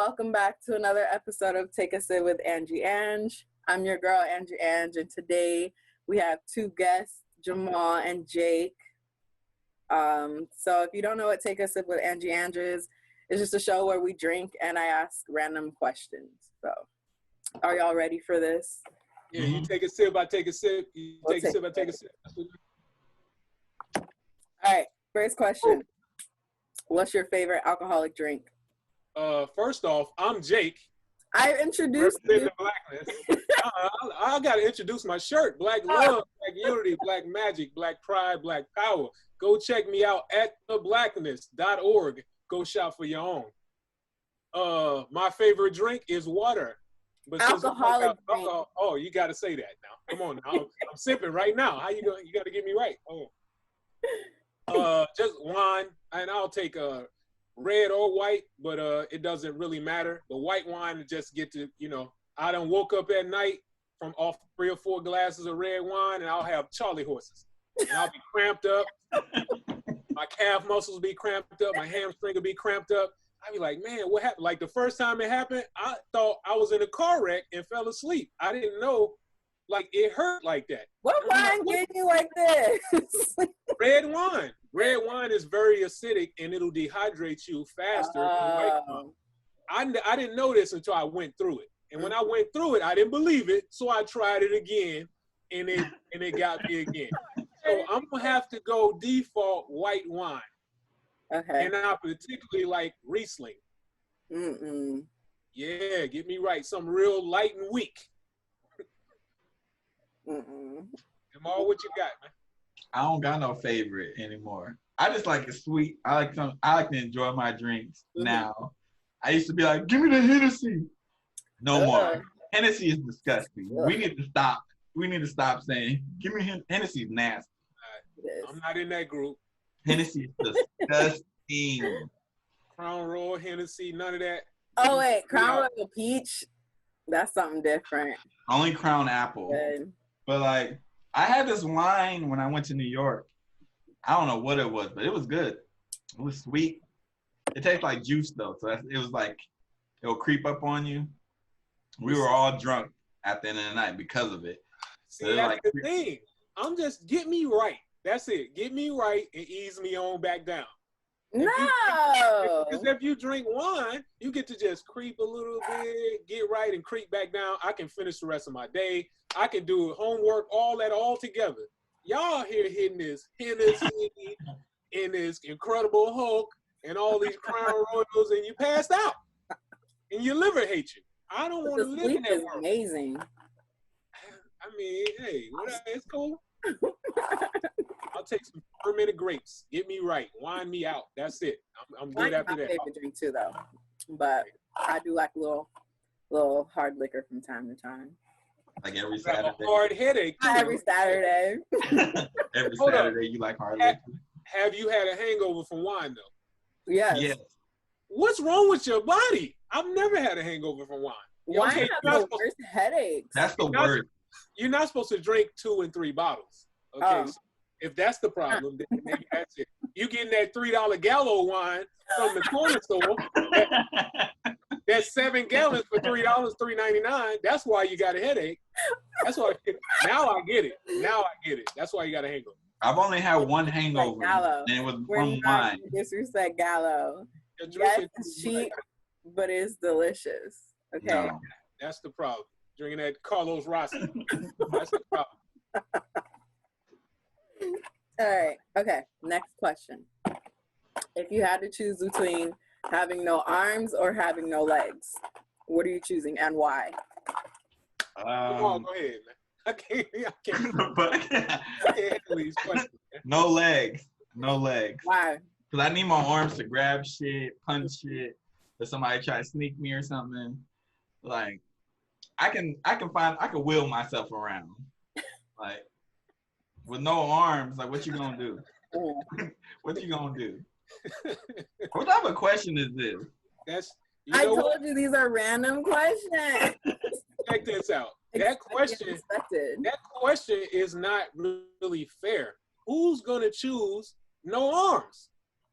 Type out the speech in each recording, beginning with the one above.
welcome back to another episode of Take a Sip with Angie Ang. I'm your girl, Angie Ang, and today we have two guests, Jamal and Jake. So if you don't know what Take a Sip with Angie Ang is, it's just a show where we drink and I ask random questions. So are y'all ready for this? Yeah, you take a sip, I take a sip. You take a sip, I take a sip. All right, first question. What's your favorite alcoholic drink? First off, I'm Jake. I introduced you. Blackness. I got to introduce my shirt. Black love, black unity, black magic, black pride, black power. Go check me out at theblackness.org. Go shop for your own. My favorite drink is water. But alcoholic drink. Oh, you got to say that now. Come on now. I'm sipping right now. How you going? You got to get me right. Just wine, and I'll take red or white, but it doesn't really matter. The white wine just get to, I done woke up at night from off 3 or 4 glasses of red wine, and I'll have Charlie horses. And I'll be cramped up. My calf muscles be cramped up. My hamstring will be cramped up. I'd be like, man, what happened? Like the first time it happened, I thought I was in a car wreck and fell asleep. I didn't know, like, it hurt like that. What wine gave you like this? Red wine. Red wine is very acidic and it'll dehydrate you faster than white wine. I didn't know this until I went through it. And when I went through it, I didn't believe it. So I tried it again and it got me again. So I'm gonna have to go default white wine. Okay. And I particularly like Riesling. Mm-mm. Yeah, get me right. Something real light and weak. Mm-mm. Jamal, what you got, man? I don't got no favorite anymore. I just like it sweet. I like to enjoy my drinks now. I used to be like, give me the Hennessy. No more. Hennessy is disgusting. We need to stop. We need to stop saying, give me Hennessy's nasty. I'm not in that group. Hennessy is disgusting. Crown Royal, Hennessy, none of that. Oh wait, Crown Royal Peach. That's something different. Only Crown Apple. Good. But like, I had this wine when I went to New York. I don't know what it was, but it was good. It was sweet. It tastes like juice though, so it was like it'll creep up on you. We were all drunk at the end of the night because of it. See, so that's the thing. I'm just get me right. That's it. Get me right and ease me on back down. Because if you drink wine, you get to just creep a little bit, get right, and creep back down. I can finish the rest of my day. I can do homework, all that all together. Y'all here hitting this Hennessy and this Incredible Hulk and all these Crown Royals, and you passed out. And your liver hates you. I don't want to live in that world. Amazing. I mean, hey, it's cool. I'll take some fermented grapes. Get me right. Wine me out. That's it. I'm good after that. My favorite drink too, though. But I do like a little hard liquor from time to time. Like every Saturday. A hard headache. Not every Saturday. Every Saturday you like hard liquor. Have you had a hangover from wine though? Yes. What's wrong with your body? I've never had a hangover from wine. Wine has the worst headaches. That's the worst. You're not supposed to drink 2 and 3 bottles. Okay. So if that's the problem, then maybe that's it. You getting that $3 Gallo wine from the corner store. That's 7 gallons for $3, $3.99. That's why you got a headache. That's why. Now I get it. That's why you got a hangover. I've only had one hangover, and it was from wine. Disrespect Gallo. Yes, it's cheap, but it's delicious. Okay. No. That's the problem. Drinking that Carlos Rossi. That's the problem. All right. Okay. Next question. If you had to choose between having no arms or having no legs, what are you choosing and why? Come on, go ahead, man. I can't handle these questions. No legs. Why? Because I need my arms to grab shit, punch shit. If somebody try to sneak me or something, like I can wheel myself around. Like with no arms, like what you gonna do? What you gonna do? What type of question is this? I told you these are random questions. Check this out. That question is not really fair. Who's gonna choose no arms?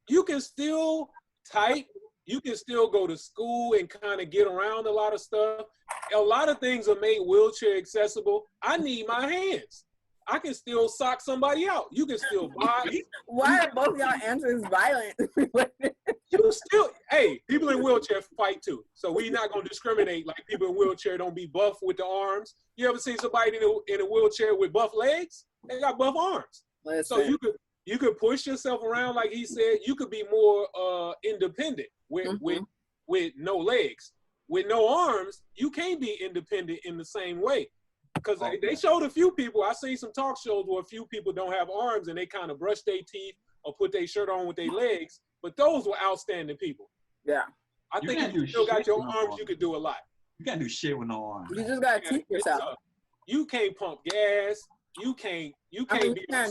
You can still type. You can still go to school and kind of get around a lot of stuff. A lot of things are made wheelchair accessible. I need my hands. I can still sock somebody out. You can still box. Why are both y'all answers violent? You still, hey, people in wheelchair fight too. So we're not gonna discriminate. Like people in wheelchair don't be buff with the arms. You ever see somebody in a wheelchair with buff legs? They got buff arms. Listen. So you could push yourself around, like he said. You could be more independent with no legs. With no arms, you can't be independent in the same way. Because they showed a few people. I seen some talk shows where a few people don't have arms and they kind of brush their teeth or put their shirt on with their legs. But those were outstanding people. Yeah. I think if you still got your arms, you could do a lot. You can't do shit with no arms. You just gotta teach yourself. You can't pump gas. You can't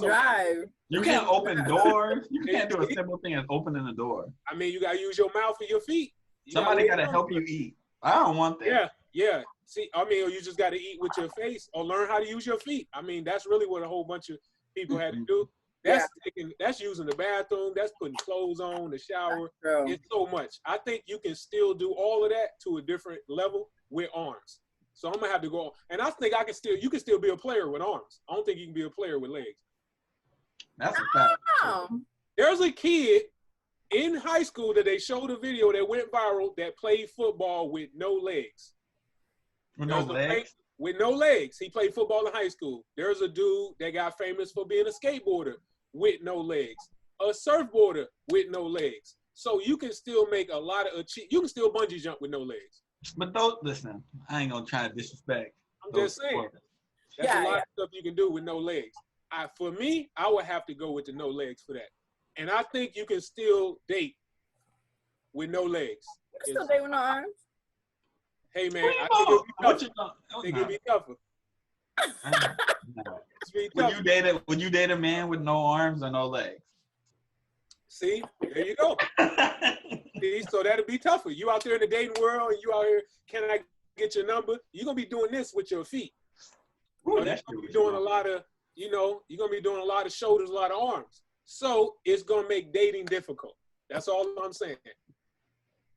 drive. You can't open doors. You can't do a simple thing as opening a door. I mean, you gotta use your mouth or your feet. Somebody gotta help you eat. I don't want that. Yeah. See, I mean, or you just got to eat with your face or learn how to use your feet. I mean, that's really what a whole bunch of people had to do. That's using the bathroom. That's putting clothes on, the shower. It's so much. I think you can still do all of that to a different level with arms. So I'm gonna have to go. And I think you can still be a player with arms. I don't think you can be a player with legs. That's a fact. There's a kid in high school that they showed a video that went viral that played football with no legs. With no legs? With no legs. He played football in high school. There's a dude that got famous for being a skateboarder with no legs. A surfboarder with no legs. So you can still make a lot of you can still bungee jump with no legs. But listen, I ain't gonna try to disrespect. I'm just saying. That's a lot of stuff you can do with no legs. For me, I would have to go with the no legs for that. And I think you can still date with no legs. You can still date with no arms? Hey man, I think it'd be tougher. Would you date a man with no arms or no legs? See, there you go. See, so that'd be tougher. You out there in the dating world, and you out here, can I get your number? You're gonna be doing this with your feet. You're gonna be doing a lot of, you're gonna be doing a lot of shoulders, a lot of arms. So it's gonna make dating difficult. That's all I'm saying.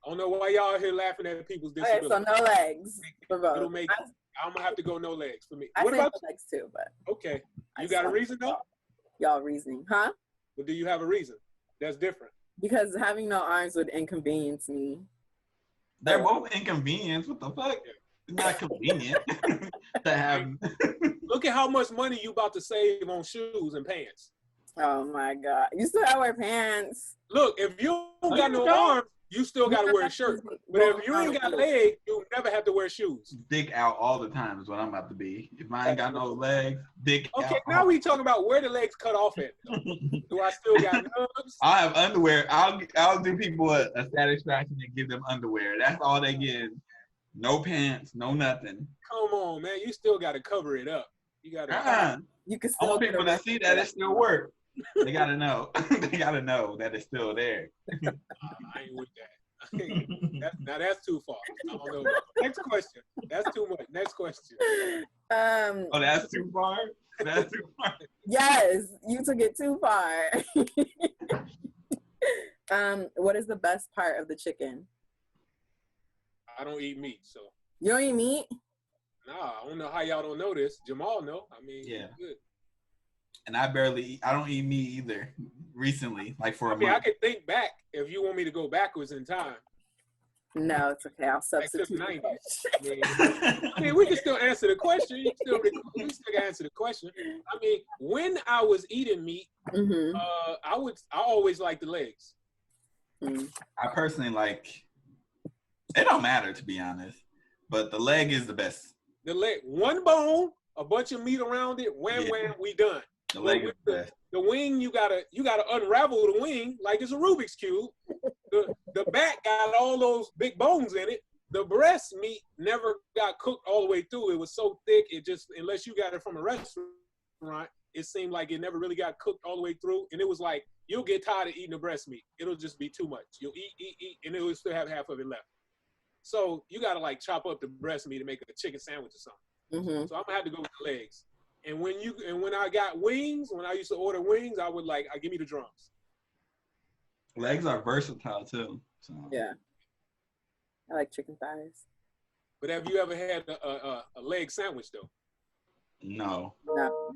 I don't know why y'all here laughing at people's disabilities. Okay, so no legs for both. I'm gonna have to go no legs for me. What about legs too? But okay, you got a reason though? Y'all reasoning, huh? But do you have a reason? That's different. Because having no arms would inconvenience me. They're both inconvenience. What the fuck? It's not convenient to have. Look at how much money you about to save on shoes and pants. Oh my God! You still gotta wear pants. Look, if you don't got no arms, you still gotta wear a shirt. But if you ain't got legs, you never have to wear shoes. Dick out all the time is what I'm about to be. If I ain't got no legs, dick out. Okay, now we talking about where the legs cut off at. Do I still got nubs? I'll have underwear. I'll do people a satisfaction and give them underwear. That's all they get. No pants, no nothing. Come on, man. You still gotta cover it up. You gotta. You can still. I want people to see that it still works. They gotta know. They gotta know that it's still there. I ain't with that. Now that's too far. I don't know. Next question. That's too much. Next question. Oh, that's too far? That's too far. Yes, you took it too far. What is the best part of the chicken? I don't eat meat, so. You don't eat meat? Nah, I don't know how y'all don't know this. Jamal know. I mean, yeah. Good. And I barely eat. I don't eat meat either. Recently, like for a month. I can think back if you want me to go backwards in time. No, it's okay. I'll substitute. I mean, we can still answer the question. We still can answer the question. I mean, when I was eating meat, I always liked the legs. I personally like. It don't matter, to be honest, but the leg is the best. The leg, one bone, a bunch of meat around it. Wham, we done. The leg is the best. The wing, you gotta unravel the wing like it's a Rubik's Cube. The back got all those big bones in it. The breast meat never got cooked all the way through. It was so thick, it just, unless you got it from a restaurant, it seemed like it never really got cooked all the way through. And it was like, you'll get tired of eating the breast meat. It'll just be too much. You'll eat, and it will still have half of it left. So you gotta like chop up the breast meat to make a chicken sandwich or something. So I'm gonna have to go with the legs. And when I got wings, when I used to order wings, I would give me the drums. Legs are versatile too. So. Yeah. I like chicken thighs. But have you ever had a leg sandwich though? No. No.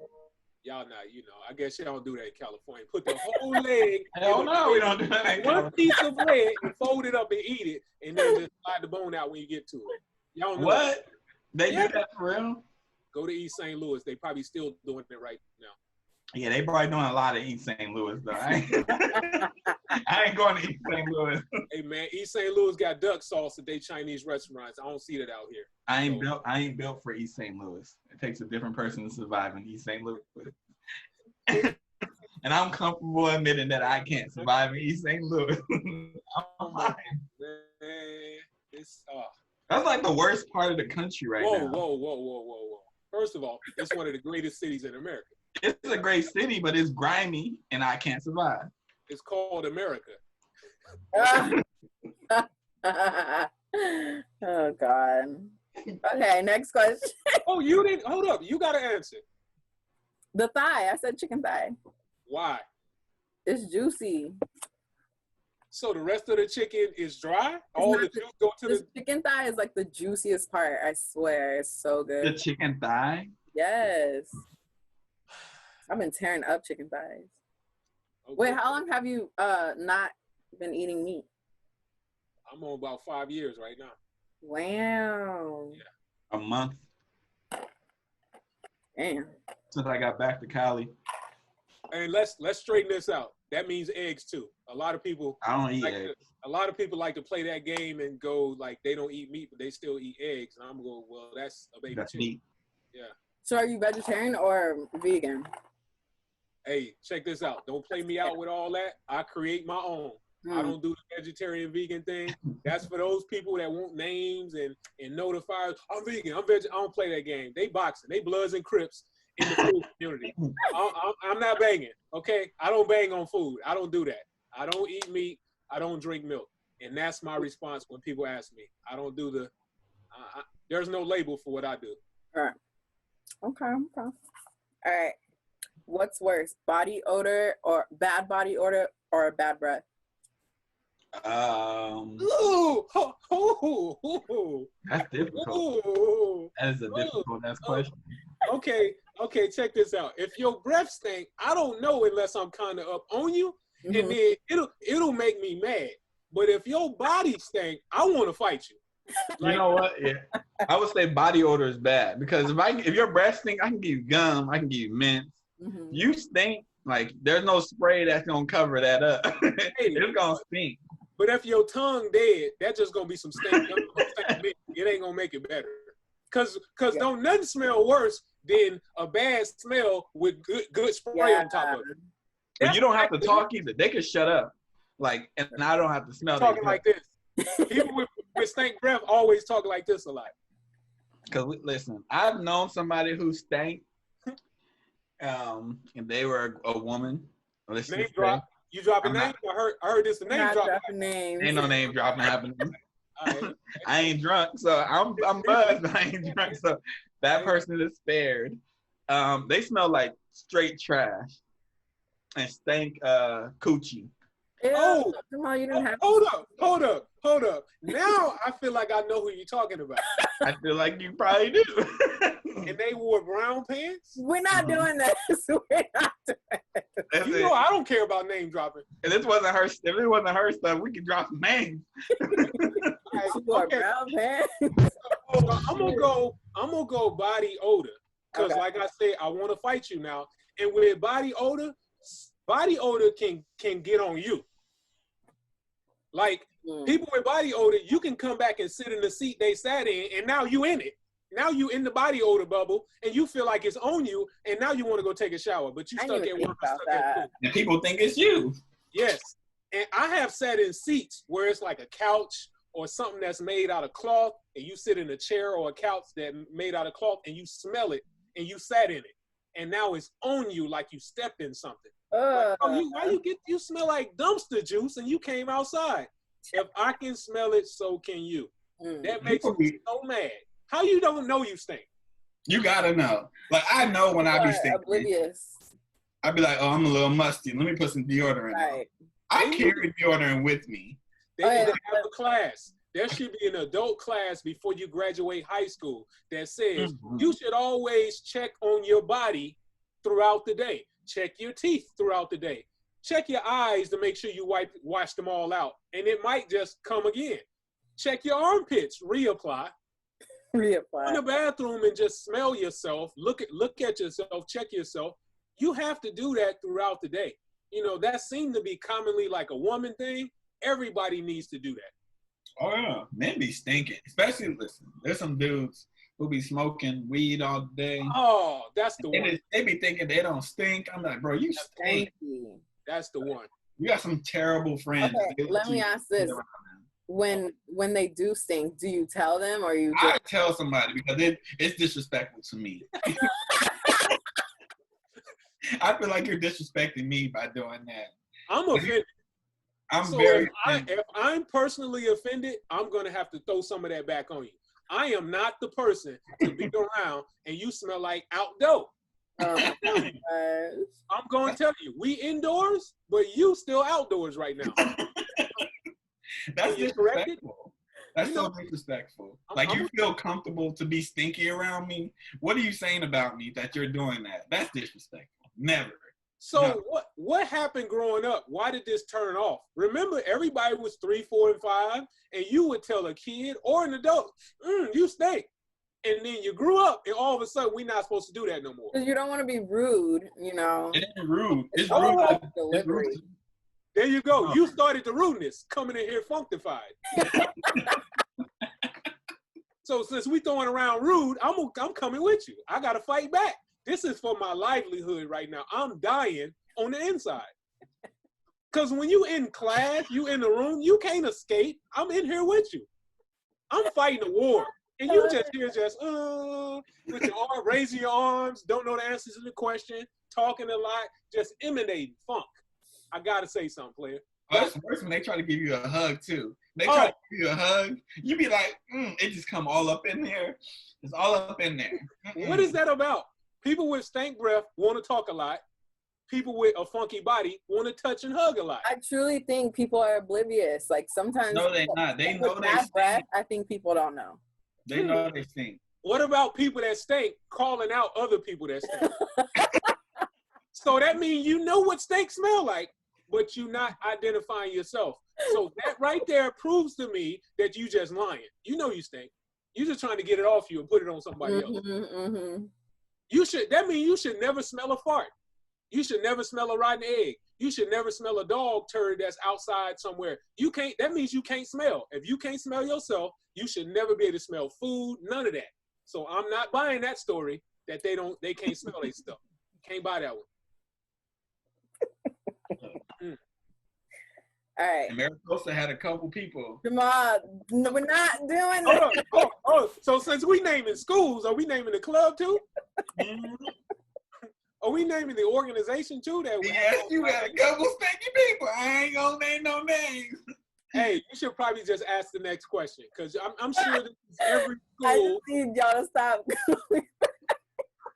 Y'all not, I guess y'all don't do that in California. Put the whole leg. Hell no, we don't do that. One piece of leg and fold it up and eat it, and then just slide the bone out when you get to it. Y'all know What? They do that for real? Go to East St. Louis. They probably still doing it right now. Yeah, they probably doing a lot of East St. Louis though. I ain't going to East St. Louis. Hey man, East St. Louis got duck sauce at their Chinese restaurants. I don't see that out here. I ain't built for East St. Louis. It takes a different person to survive in East St. Louis. And I'm comfortable admitting that I can't survive in East St. Louis. I'm fine. Man, That's like the worst part of the country right now. Whoa. First of all, it's one of the greatest cities in America. It's a great city, but it's grimy, and I can't survive. It's called America. Oh God. Okay, next question. Oh, you didn't. Hold up. You got to answer. The thigh. I said chicken thigh. Why? It's juicy. So the rest of the chicken is dry? All the juice go to the chicken thigh is like the juiciest part. I swear, it's so good. The chicken thigh? Yes. I've been tearing up chicken thighs. Okay. Wait, how long have you not been eating meat? I'm on about 5 years right now. Wow. Yeah. A month. Damn. Since I got back to Cali. And let's straighten this out. That means eggs too. A lot of people. I don't eat eggs. A lot of people like to play that game and go like they don't eat meat, but they still eat eggs. And I'm going, well, that's a baby chicken. Meat. Yeah. So are you vegetarian or vegan? Hey, check this out. Don't play me out with all that. I create my own. I don't do the vegetarian vegan thing. That's for those people that want names and notifiers. I'm vegan. I'm veg. I don't play that game. They boxing. They Bloods and Crips in the food community. I'm not banging. Okay, I don't bang on food. I don't do that. I don't eat meat. I don't drink milk. And that's my response when people ask me. I don't do the. There's no label for what I do. All right. Okay. All right. What's worse, body odor or bad body odor or bad breath? That's difficult. That is a difficult question. Okay, check this out. If your breath stink, I don't know unless I'm kind of up on you, and then it'll make me mad. But if your body stink, I want to fight you. Like, you know what? Yeah, I would say body odor is bad because if your breath stink, I can give you gum, I can give you mint. You stink, like there's no spray that's gonna cover that up. It's gonna stink. But if your tongue dead, that's just gonna be some stink. It ain't gonna make it better. Cause don't nothing smell worse than a bad smell with good spray on top of it. But you don't have to talk either. They can shut up. Like, and I don't have to smell. Talking like this. People with stink breath always talk like this a lot. Cause listen, I've known somebody who stank, and they were a woman. Name drop. You dropping names? I heard this. The name drop. Ain't no name dropping happening. I ain't drunk, so I'm buzzed. But I ain't drunk, so that person is spared. They smell like straight trash and stank coochie. Oh, come on, you don't have. Hold up. Now I feel like I know who you're talking about. I feel like you probably do. And they wore brown pants? We're not doing that. We're not doing that. You know I don't care about name dropping. And if it wasn't her stuff, we could drop some names. Okay. Brown pants. I'm gonna go body odor. Because like I said, I want to fight you now. And with body odor can get on you. Like people with body odor, you can come back and sit in the seat they sat in, and now you in it. Now you in the body odor bubble, and you feel like it's on you, and now you want to go take a shower, but you stuck at work. And people think it's you. Yes, and I have sat in seats where it's like a couch or something that's made out of cloth, and you sit in a chair or a couch that made out of cloth, and you smell it, and you sat in it, and now it's on you like you stepped in something. Like, you smell like dumpster juice, and you came outside. If I can smell it, so can you. That makes me so mad. How you don't know you stink? You gotta know. Like I know when I be stinking. Oblivious. I be like, oh, I'm a little musty. Let me put some deodorant on. I carry deodorant with me. They need to have a class. There should be an adult class before you graduate high school that says you should always check on your body throughout the day. Check your teeth throughout the day. Check your eyes to make sure you wash them all out. And it might just come again. Check your armpits, reapply. Reapply. In the bathroom and just smell yourself. Look at yourself, check yourself. You have to do that throughout the day. You know, that seemed to be commonly like a woman thing. Everybody needs to do that. Oh yeah, men be stinking. Especially, listen, there's some dudes who be smoking weed all day. Oh, that's the one. They be thinking they don't stink. I'm like, bro, you stink. That's the one. You got some terrible friends. Okay, let me ask this. When they do stink, do you tell them or you just... I tell somebody because it's disrespectful to me. I feel like you're disrespecting me by doing that. I'm offended. If I'm personally offended, I'm going to have to throw some of that back on you. I am not the person to be around and you smell like outdoor. I'm going to tell you, we indoors, but you still outdoors right now. That's disrespectful. That's so disrespectful. Like, you feel comfortable to be stinky around me? What are you saying about me that you're doing that? That's disrespectful. Never. So no. What happened growing up? Why did this turn off? Remember, everybody was 3, 4, and 5, and you would tell a kid or an adult, you stink. And then you grew up, and all of a sudden, we're not supposed to do that no more. Because you don't want to be rude, you know. It ain't rude. It's rude. rude. Delivery. It's rude. There you go. You started the rudeness coming in here functified. So since we throwing around rude, I'm coming with you. I got to fight back. This is for my livelihood right now. I'm dying on the inside. Because when you in class, you in the room, you can't escape. I'm in here with you. I'm fighting a war. And you just here with your arm, raising your arms, don't know the answers to the question, talking a lot, just emanating funk. I got to say something, player. Oh, that's worse when they try to give you a hug, too. They try to give you a hug. You be like, it just come all up in there. It's all up in there. What is that about? People with stank breath want to talk a lot. People with a funky body want to touch and hug a lot. I truly think people are oblivious. Like, sometimes... No, they're not. They know they stink. Breath, I think people don't know. They know they stink. What about people that stink calling out other people that stink? So that means you know what stank smell like, but you're not identifying yourself. So that right there proves to me that you just lying. You know you stink. You're just trying to get it off you and put it on somebody else. That means you should never smell a fart. You should never smell a rotten egg. You should never smell a dog turd that's outside somewhere. That means you can't smell. If you can't smell yourself, you should never be able to smell food, none of that. So I'm not buying that story that they can't smell their stuff. Can't buy that one. All right. And Mariposa had a couple people. Jamal, we're not doing that. So since we naming schools, are we naming the club too? Are we naming the organization too? Yes, you had a couple stinky people. I ain't gonna name no names. Hey, you should probably just ask the next question because I'm sure that every school. I just need y'all to stop.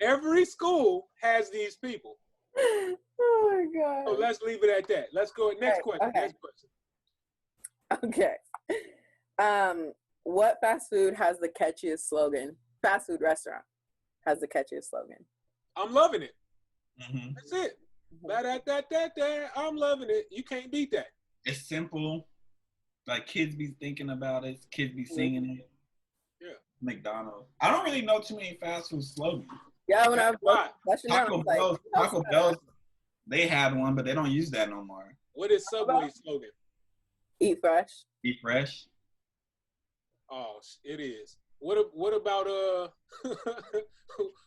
Every school has these people. Oh my God. So let's leave it at that. Let's go next question. Okay. Next Okay. question. What fast food has the catchiest slogan? Fast food restaurant has the catchiest slogan. I'm loving it. Mm-hmm. That's it. I'm loving it. You can't beat that. It's simple. Like, kids be thinking about it. Kids be singing it. Yeah. McDonald's. I don't really know too many fast food slogans. Yeah, when I was Taco Bell, they had one, but they don't use that no more. What is Subway's slogan? Eat fresh. Eat fresh. Oh, it is. What about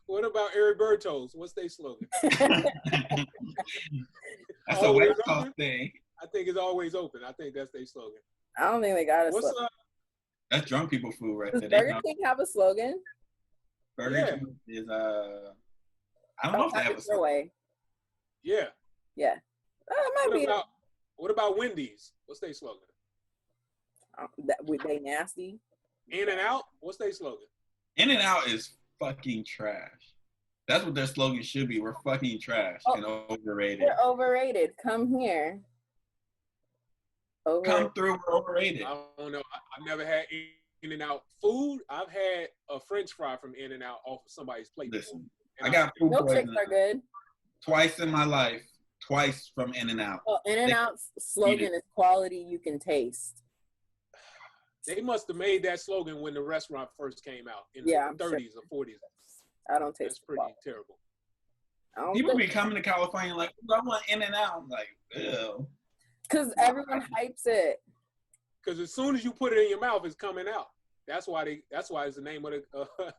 what about Heriberto's? What's their slogan? That's a West Coast thing. I think it's always open. I think that's their slogan. I don't think they got a slogan. That's drunk people food right Does there. Burger King have a slogan? Burger King is I don't know if they have a slogan. Yeah. Yeah. It might be. What about Wendy's? What's their slogan? They nasty. In-N-Out? What's their slogan? In-N-Out is fucking trash. That's what their slogan should be. We're fucking trash and overrated. We're overrated. Come here. come through or overrated? I don't know. I've never had In-N-Out food. I've had a French fry from In-N-Out off of somebody's plate. Listen, I got food milkshakes poisoning are good. twice in my life. Twice from In-N-Out. Well, In-N-Out's slogan is quality you can taste. They must have made that slogan when the restaurant first came out in the 30s or 40s. I don't taste. That's pretty terrible. People be coming to California like, I want In-N-Out. I'm like, ew. Because everyone hypes it. Because as soon as you put it in your mouth, it's coming out. That's why it's the name of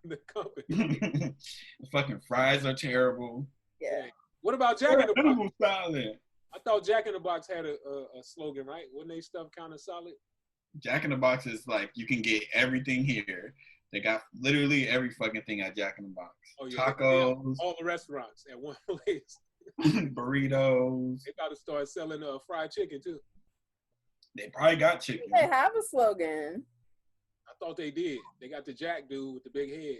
the company. The fucking fries are terrible. Yeah. What about Jack in the Box? Solid. I thought Jack in the Box had a slogan, right? Wasn't they stuff kind of solid? Jack in the Box is like, you can get everything here. They got literally every fucking thing at Jack in the Box. Oh, yeah. Tacos. All the restaurants at one place. Burritos. They got to start selling fried chicken, too. They probably got chicken. They have a slogan. I thought they did. They got the Jack dude with the big head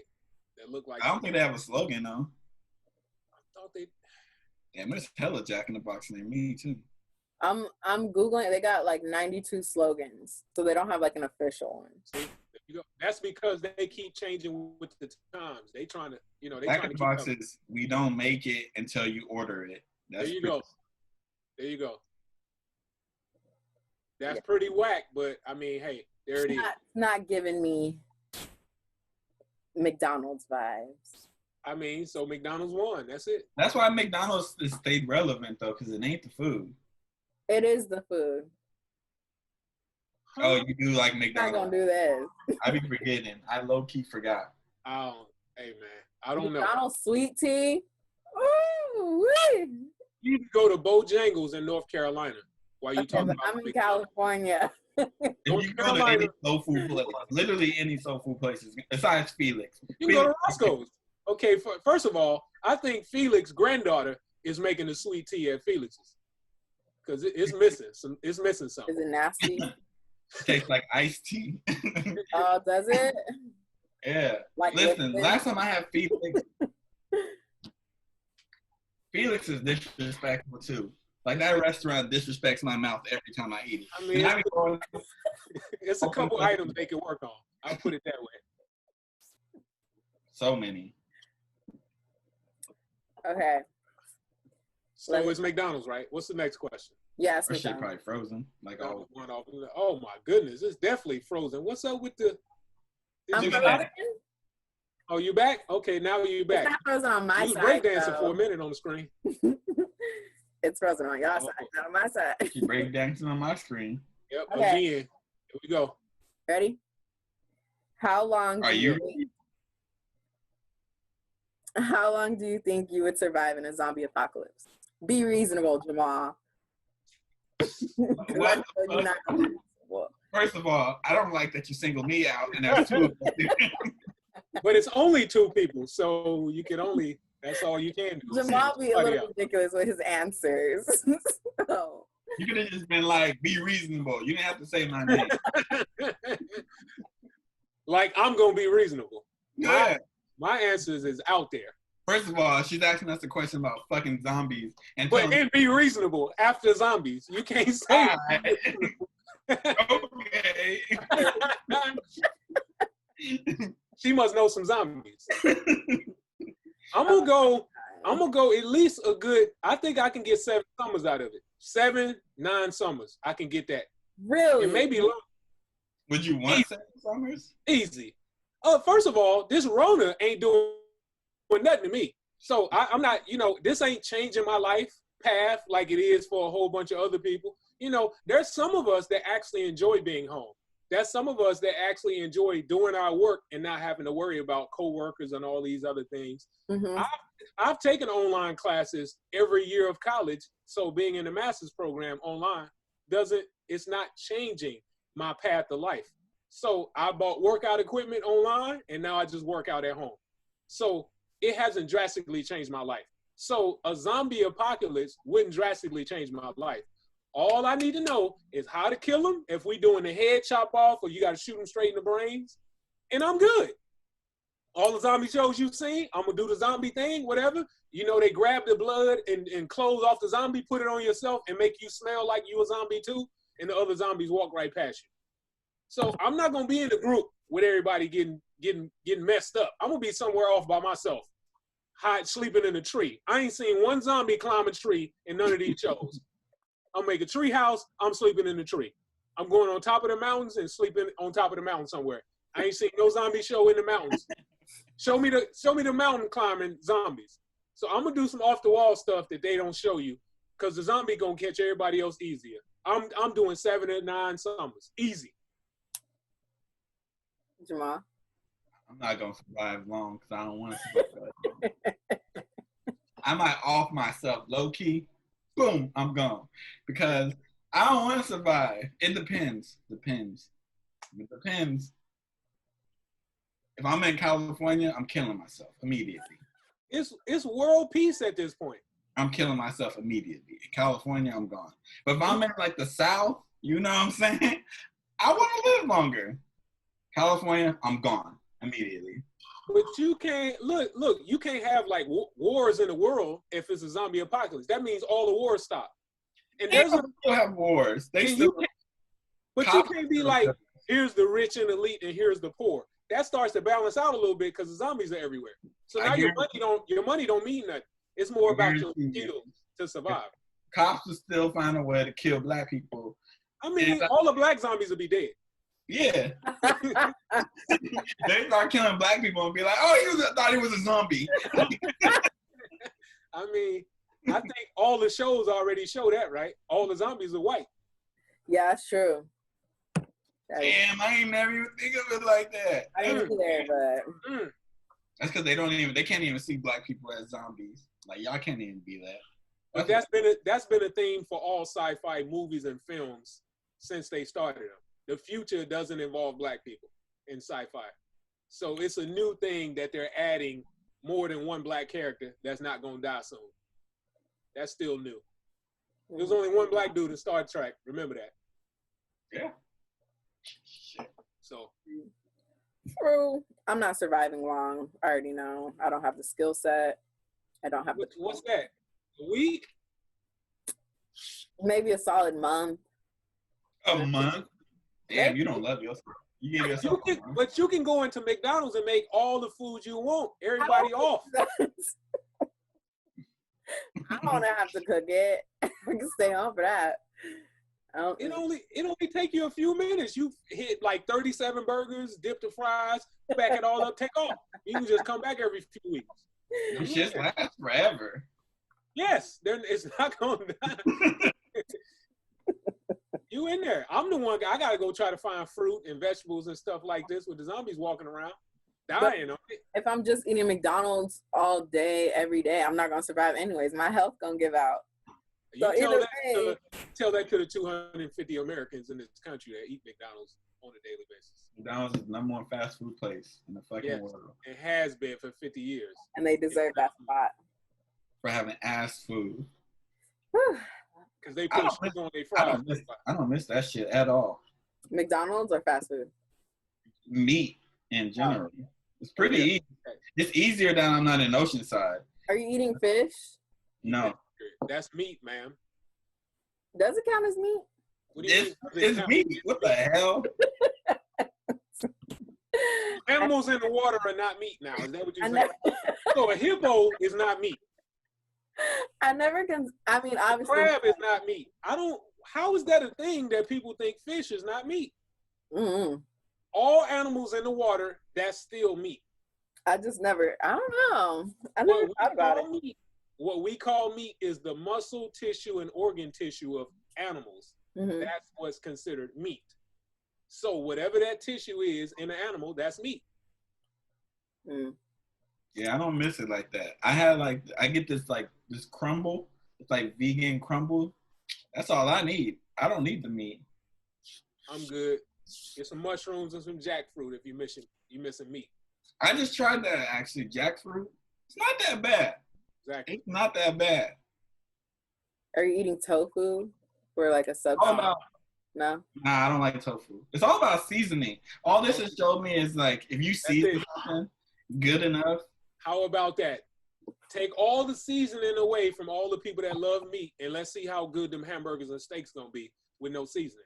that looked like... I don't think they have a slogan, though. I thought they... Damn, there's hella Jack in the Box named me, too. I'm Googling. They got like 92 slogans. So they don't have like an official one. See? That's because they keep changing with the times. They trying to, they Jack trying in to the keep Box up. is, we don't make it until you order it. That's There you go. There you go. That's pretty whack, but I mean, hey, there it is. Not giving me McDonald's vibes. I mean, so McDonald's won. That's it. That's why McDonald's has stayed relevant, though, because it ain't the food. It is the food. Oh, you do like I'm McDonald's? not gonna do this. I be forgetting. I low-key forgot. Hey, man, I don't know. McDonald's sweet tea. Ooh, wee. You can go to Bojangles in North Carolina while you talking about I'm in McDonald's. California. If you go to any soul food place, literally any soul food places, besides Felix. You can go to Roscoe's. Okay, first of all, I think Felix's granddaughter is making the sweet tea at Felix's because it's missing something. Is it nasty? Tastes like iced tea. Oh, does it? Yeah. Like listen, Lipton? last time I had Felix, Felix is disrespectful too. Like that restaurant disrespects my mouth every time I eat it. I mean, it's a couple items they can work on. I'll put it that way. So many. Okay. So it's McDonald's, right? What's the next question? Yes, That shit probably frozen. Like Oh my goodness, it's definitely frozen. What's up with the? I'm you frozen. back? Oh, you back? Okay, now you're back. It's not frozen on my You was side. breakdancing though. for a minute on the screen. It's frozen on your side, not on my side. She breakdancing on my screen. Yep, Okay. again. Here we go. Ready? How long? Are you? How long do you think you would survive in a zombie apocalypse? Be reasonable, Jamal. What? You're not gonna be reasonable. First of all, I don't like that you single me out and there's two of us. But it's only two people, so you can only, that's all you can do. Jamal be a Buddy little out. ridiculous with his answers. So, You could have just been like, be reasonable. You didn't have to say my name. Like, I'm going to be reasonable. Yeah. My answers is out there. First of all, she's asking us a question about fucking zombies. And But and be reasonable after zombies. You can't say okay. She must know some zombies. I'm gonna go at least a good, I think I can get 7 summers out of it. 7, 9 summers. I can get that. really? And maybe Would you want 7 summers? easy. First of all, this Rona ain't doing nothing to me. So I'm not, this ain't changing my life path like it is for a whole bunch of other people. There's some of us that actually enjoy being home. There's some of us that actually enjoy doing our work and not having to worry about coworkers and all these other things. Mm-hmm. I've taken online classes every year of college. So being in the master's program online it's not changing my path of life. So I bought workout equipment online and now I just work out at home. So it hasn't drastically changed my life. So a zombie apocalypse wouldn't drastically change my life. All I need to know is how to kill them. If we doing the head chop off or you got to shoot them straight in the brains, and I'm good. All the zombie shows you've seen, I'm going to do the zombie thing, whatever. They grab the blood and clothes off the zombie, put it on yourself and make you smell like you a zombie too. and the other zombies walk right past you. So I'm not gonna be in the group with everybody getting messed up. I'm gonna be somewhere off by myself, sleeping in a tree. I ain't seen one zombie climb a tree in none of these shows. I'll make a tree house. I'm sleeping in the tree. I'm going on top of the mountains and sleeping on top of the mountain somewhere. I ain't seen no zombie show in the mountains. Show me the mountain climbing zombies. So I'm gonna do some off the wall stuff that they don't show you, because the zombie gonna catch everybody else easier. I'm doing 7 or 9 summers, easy. Jamal? I'm not gonna survive long because I don't want to survive that long. I might off myself low key. Boom, I'm gone. Because I don't want to survive. It depends. It depends. If I'm in California, I'm killing myself immediately. It's world peace at this point. I'm killing myself immediately. In California, I'm gone. But if I'm in like the South, you know what I'm saying? I want to live longer. California, I'm gone immediately. But you can't look. You can't have like wars in the world if it's a zombie apocalypse. That means all the wars stop. And They still have wars. You can't be like, here's the rich and elite and here's the poor. That starts to balance out a little bit because the zombies are everywhere. So now your money don't mean nothing. It's more about your skills to survive. Cops will still find a way to kill black people. I mean, all the black zombies will be dead. Yeah. They start killing black people and be like, oh, thought he was a zombie. I mean, I think all the shows already show that, right? All the zombies are white. Yeah, that's true. Damn, I ain't never even think of it like that. I didn't either, but that's because they can't even see black people as zombies. Like, y'all can't even be that. But that's been a theme for all sci-fi movies and films since they started them. The future doesn't involve black people in sci-fi. So it's a new thing that they're adding more than one black character that's not going to die soon. That's still new. There's only one black dude in Star Trek. Remember that. Yeah. So. True. I'm not surviving long. I already know. I don't have the skill set. I don't have What's that? A week? Maybe a solid month. A month? Damn, you don't love yourself. You give yourself a month. But you can go into McDonald's and make all the food you want. Everybody off. I don't have to cook it. I can stay home for that. It only take you a few minutes. You hit like 37 burgers, dip the fries, back it all up, take off. You can just come back every few weeks. It just lasts forever. Yes, it's not going to die. You in there. I'm the one, I got to go try to find fruit and vegetables and stuff like this with the zombies walking around, dying on it. If I'm just eating McDonald's all day, every day, I'm not going to survive anyways. My health going to give out. You tell that to the 250 Americans in this country that eat McDonald's on a daily basis. McDonald's is the number 1 fast food place in the fucking world. It has been for 50 years. And they deserve that spot. For having ass food. Because they put sugar on their fries. I don't miss that shit at all. McDonald's or fast food? Meat in general. It's pretty easy. It's easier than I'm not in Oceanside. Are you eating fish? No. That's meat, ma'am. Does it count as meat? What do you mean? It's meat. What the hell? Animals in the water are not meat now. Is that what you're saying? So a hippo is not meat. Obviously. Crab is not meat. How is that a thing that people think fish is not meat? Mm-hmm. All animals in the water, that's still meat. I don't know. I never thought about it. What we call meat is the muscle tissue and organ tissue of animals. Mm-hmm. That's what's considered meat. So whatever that tissue is in an animal, that's meat. Mm. Yeah, I don't miss it like that. I get this crumble. It's like vegan crumble. That's all I need. I don't need the meat. I'm good. Get some mushrooms and some jackfruit if you're missing meat. I just tried that actually, jackfruit. It's not that bad. Exactly. It's not that bad. Are you eating tofu for like a substitute? Oh, no. No? Nah, I don't like tofu. It's all about seasoning. All this has showed me is like, if you season something good enough. How about that? Take all the seasoning away from all the people that love meat, and let's see how good them hamburgers and steaks gonna be with no seasoning.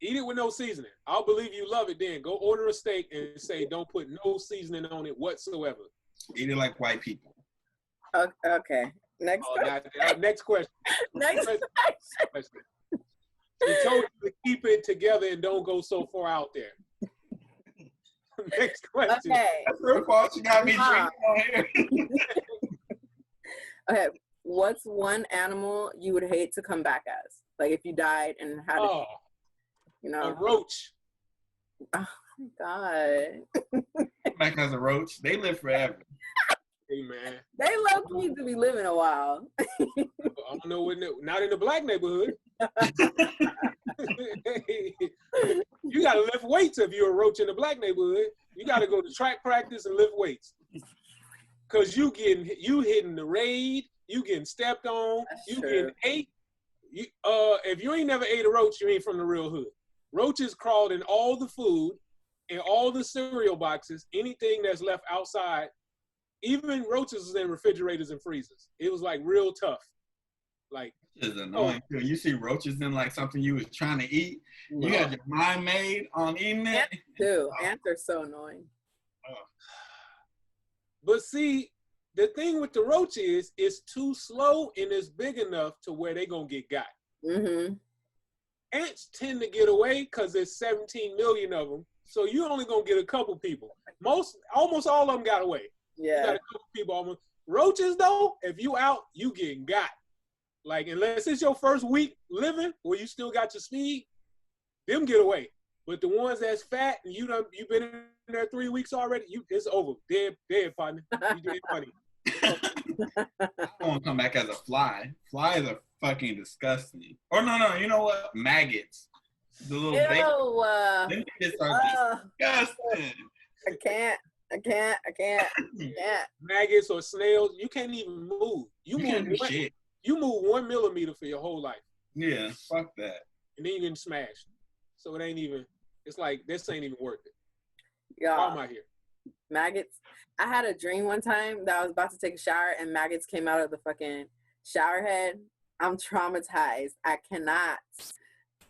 Eat it with no seasoning. I'll believe you love it then. Go order a steak and say don't put no seasoning on it whatsoever. Eat it like white people. Okay. Next question. Next question. Next question. He told you to keep it together and don't go so far out there. Next question. Okay. That's her fault. She got me drinking on here. Okay. What's one animal you would hate to come back as? Like if you died and had a roach. Oh my God. Back as a roach. They live forever. Hey man. They low key to be living a while. I don't know not in the black neighborhood. You gotta lift weights if you're a roach in the black neighborhood. You gotta go to track practice and lift weights. Cause you hitting the raid, you getting stepped on, getting ate. If you ain't never ate a roach, you ain't from the real hood. Roaches crawled in all the food, in all the cereal boxes, anything that's left outside. Even roaches was in refrigerators and freezers. It was like real tough. Like it's annoying too. You see roaches in like something you was trying to eat. You had your mind made on eating it. Ants are so annoying. But see, the thing with the roach is it's too slow and it's big enough to where they gonna get got. Mm-hmm. Ants tend to get away because there's 17 million of them. So you only gonna get a couple people. Almost all of them got away. Yeah. You got a couple people almost. Roaches though, if you out, you getting got. Like unless it's your first week living where you still got your speed, them get away. But the ones that's fat and you've been in there 3 weeks already, it's over. Dead partner. You dead funny. I want to come back as a fly. Flies are fucking disgusting. Or no, you know what? Maggots. The little baby. Them shits are disgusting. I can't. Maggots or snails, you can't even move. You move 1 millimeter for your whole life. Yeah, fuck that. And then you get smashed. So it ain't even, it's like, this ain't even worth it. Yeah. Why am I here? Maggots. I had a dream one time that I was about to take a shower and maggots came out of the fucking shower head. I'm traumatized. I cannot.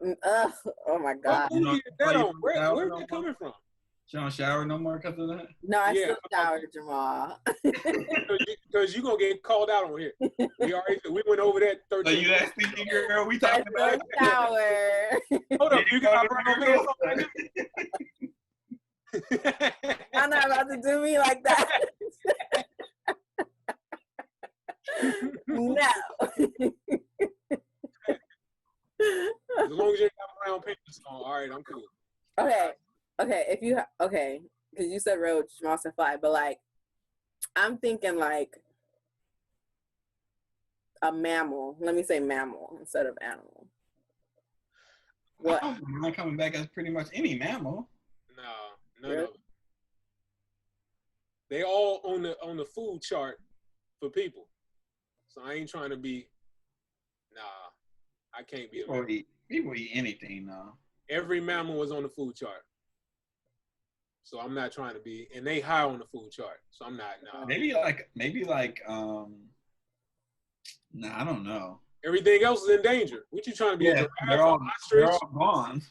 Ugh. Oh my God. Where's that coming from? You don't shower no more because of that? No, I still shower, Jamal. Because you're going to get called out on here. We went over that 13. So you that stinky girl we talking about? Shower. Hold up, you got to I'm not about to do me like that. No. As long as you got brown pants on, all right, I'm cool. Okay, because you said roach, Jamal said fly, but like, I'm thinking like a mammal. Let me say mammal instead of animal. What? I'm not coming back as pretty much any mammal. No, none of them. They all on the food chart for people. So I ain't trying to be. I can't be a mammal. People eat anything now. Every mammal was on the food chart. So I'm not trying to be, and they high on the food chart. So I'm not. Nah. Maybe like I don't know. Everything else is in danger. What you trying to be? Yeah, they're all gone.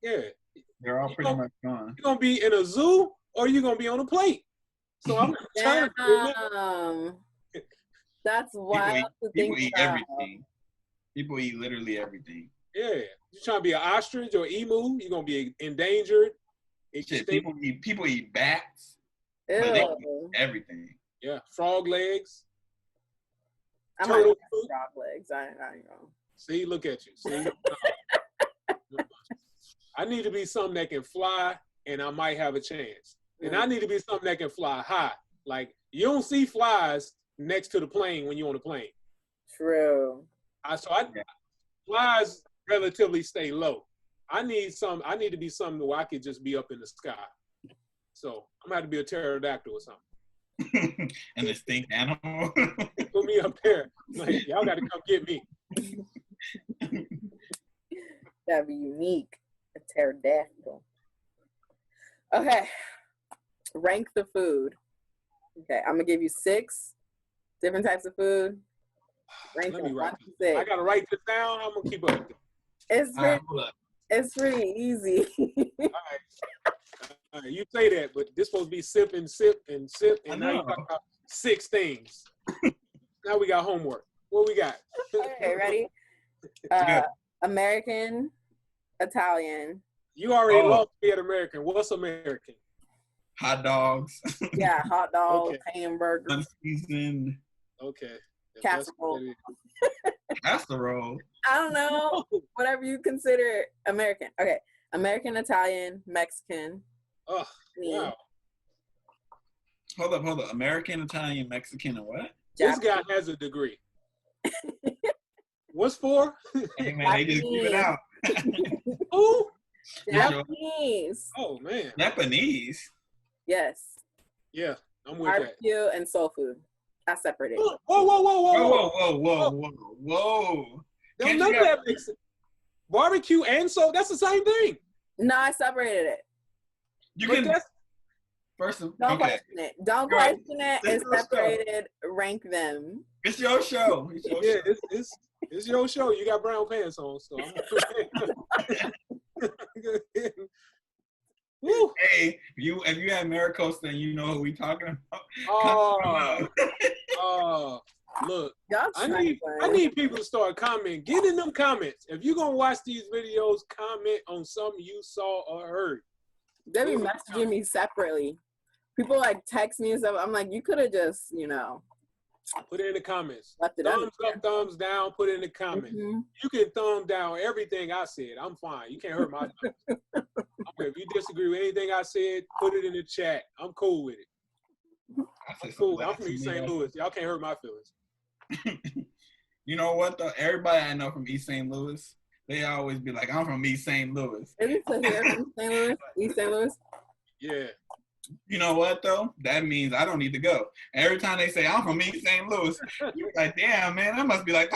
Yeah, they're all pretty much gone. You gonna be in a zoo or you gonna be on a plate? So I'm not trying to. That's wild. People eat everything. People eat literally everything. Yeah, you trying to be an ostrich or emu? You're gonna be endangered. Shit, people eat bats. Ew. But they eat everything. Yeah, frog legs. I might have frog legs. I ain't gonna. See, look at you. See, I need to be something that can fly, and I might have a chance. And I need to be something that can fly high. Like you don't see flies next to the plane when you're on the plane. True. Flies relatively stay low. I need to be something where I could just be up in the sky. So I'm gonna have to be a pterodactyl or something. An extinct animal. Put me up there. Like, y'all got to come get me. That'd be unique. A pterodactyl. Okay. Rank the food. Okay, I'm gonna give you 6 different types of food. Rank Let them me write 1 to this. 6. I gotta write this down. I'm gonna keep up with it. It's All right, pretty, hold up. it's pretty easy. All right, you say that, but this supposed to be sip and sip and sip, I and now you know. talking about 6 things. Now we got homework. What we got? Okay, ready? Yeah. American, Italian. You already Oh. lost me at American. What's American? Hot dogs. Yeah, hot dogs, Okay. hamburgers, Unseasoned Okay. If that's what casserole. it is. casserole. I don't know. Whatever you consider American. Okay. American, Italian, Mexican. Oh, wow. Hold up. American, Italian, Mexican, and what? This guy has a degree. What's for? Hey, man, they just give it out. Who? Japanese. Oh, man. Japanese. Yes. Yeah, I'm with that. Barbecue and soul food. I separated. Whoa, whoa, whoa, whoa, Whoa. No, Can't none you of have- that makes sense. Barbecue and soul, that's the same thing. No, I separated it. You But can that's- first of Don't okay. question it. Don't Right. question it. This It's is your show. separated. Rank them. It's your show. It's your Yeah, show. it's your show. You got brown pants on, so Woo. Hey, if you had Maricosta and you know who we talking about. Oh, look. Y'all I trifling. need people to start commenting. Get in them comments. If you're gonna watch these videos, comment on something you saw or heard. They be messaging me separately. People like text me and stuff. I'm like, you could have just, Put it in the comments. left it Thumbs up. up, thumbs down. Put it in the comments. Mhm. You can thumb down everything I said. I'm fine. You can't hurt my feelings. If you disagree with anything I said, put it in the chat. I'm cool with it. I'm cool. I'm from East St. Louis. Y'all can't hurt my feelings. You know what though? Everybody I know from East St. Louis, they always be like, "I'm from East St. Louis." Is it still here from St. Louis? East St. Louis? Yeah. You know what though? That means I don't need to go. Every time they say I'm from East St. Louis, you're like, damn man, that must be like.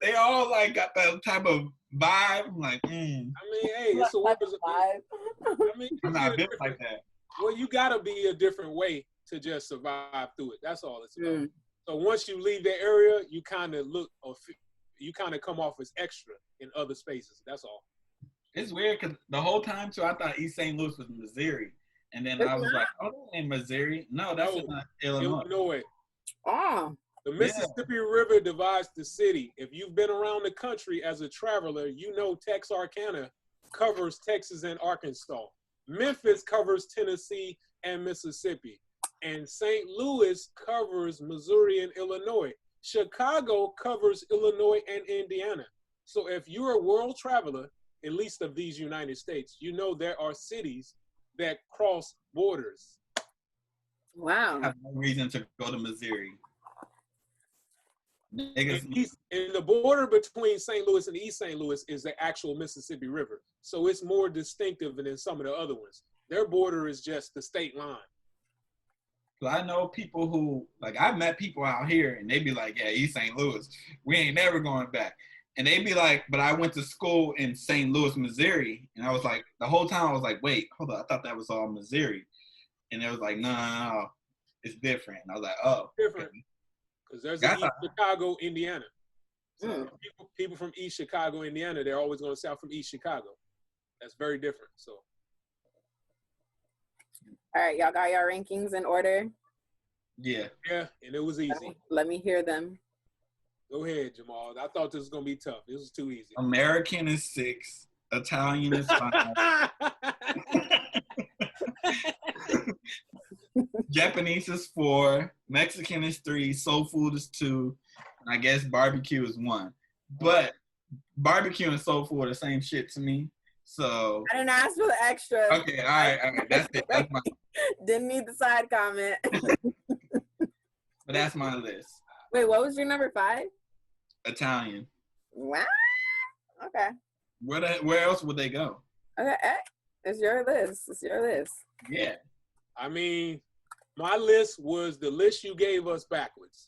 They all like got that type of vibe. I'm like, I mean, hey, it's a weapons. I mean, I'm not built like that. Well, you gotta be a different way to just survive through it. That's all it's about. So once you leave that area, you kind of you kind of come off as extra in other spaces. That's all. It's weird because the whole time too, I thought East St. Louis was Missouri, and then I was like, "Oh, that ain't Missouri. No, that's in Illinois." Illinois. Oh. The Mississippi River divides the city. If you've been around the country as a traveler, you know Texarkana covers Texas and Arkansas. Memphis covers Tennessee and Mississippi. And St. Louis covers Missouri and Illinois. Chicago covers Illinois and Indiana. So if you're a world traveler, at least of these United States, you know there are cities that cross borders. Wow. I have no reason to go to Missouri. And the border between St. Louis and East St. Louis is the actual Mississippi River. So it's more distinctive than some of the other ones. Their border is just the state line. So I know people who, like, I've met people out here and they be like, yeah, East St. Louis, we ain't never going back. And they be like, but I went to school in St. Louis, Missouri. And I was like, the whole time I was like, wait, hold on, I thought that was all Missouri. And it was like, no, it's different. And I was like, oh. Different. Because there's an East Chicago, Indiana. So people from East Chicago, Indiana, they're always going to sound from East Chicago. That's very different. So. All right, y'all got your rankings in order? Yeah. Yeah, and it was easy. Let me hear them. Go ahead, Jamal. I thought this was going to be tough. This was too easy. American is 6. Italian is 5. Japanese is 4. Mexican is 3. Soul food is 2. And I guess barbecue is 1. But barbecue and soul food are the same shit to me. So I didn't ask for the extra. Okay, all right. That's it. That's my Didn't need the side comment. but that's my list. Wait, what was your number 5? Italian. Wow. Okay. Where else would they go? Okay. It's your list. It's your list. Yeah. I mean, my list was the list you gave us backwards.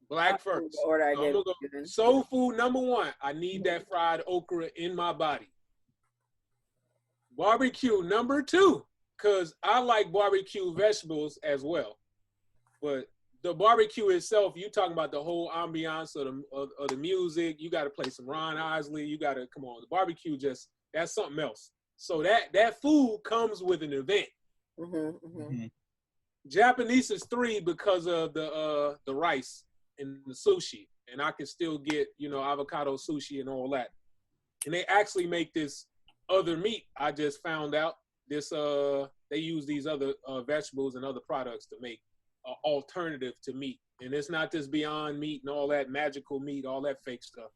Black first. The order I So gave I'm gonna go soul food number 1. I need that fried okra in my body. Barbecue number 2, because I like barbecue vegetables as well. But the barbecue itself, you talking about the whole ambiance of the music. You got to play some Ron Isley. You got to come on. The barbecue that's something else. So that food comes with an event. Japanese is 3 because of the rice and the sushi, and I can still get avocado sushi and all that. And they actually make this other meat. I just found out this. They use these other vegetables and other products to make alternative to meat, and it's not this Beyond Meat and all that magical meat, all that fake stuff.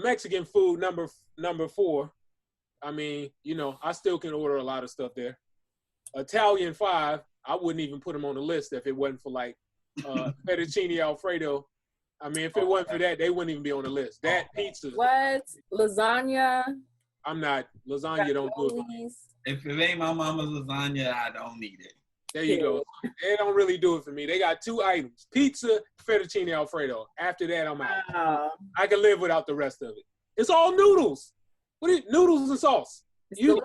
Mexican food number 4. I mean, I still can order a lot of stuff there. Italian 5. I wouldn't even put them on the list if it wasn't for like fettuccine Alfredo. I mean, if it wasn't for that, they wouldn't even be on the list. That pizza. What? Lasagna? I'm not. Lasagna don't do it for me. If it ain't my mama's lasagna, I don't need it. There you go. They don't really do it for me. They got 2 items: pizza, fettuccine Alfredo. After that, I'm out. I can live without the rest of it. It's all noodles. Noodles and sauce? You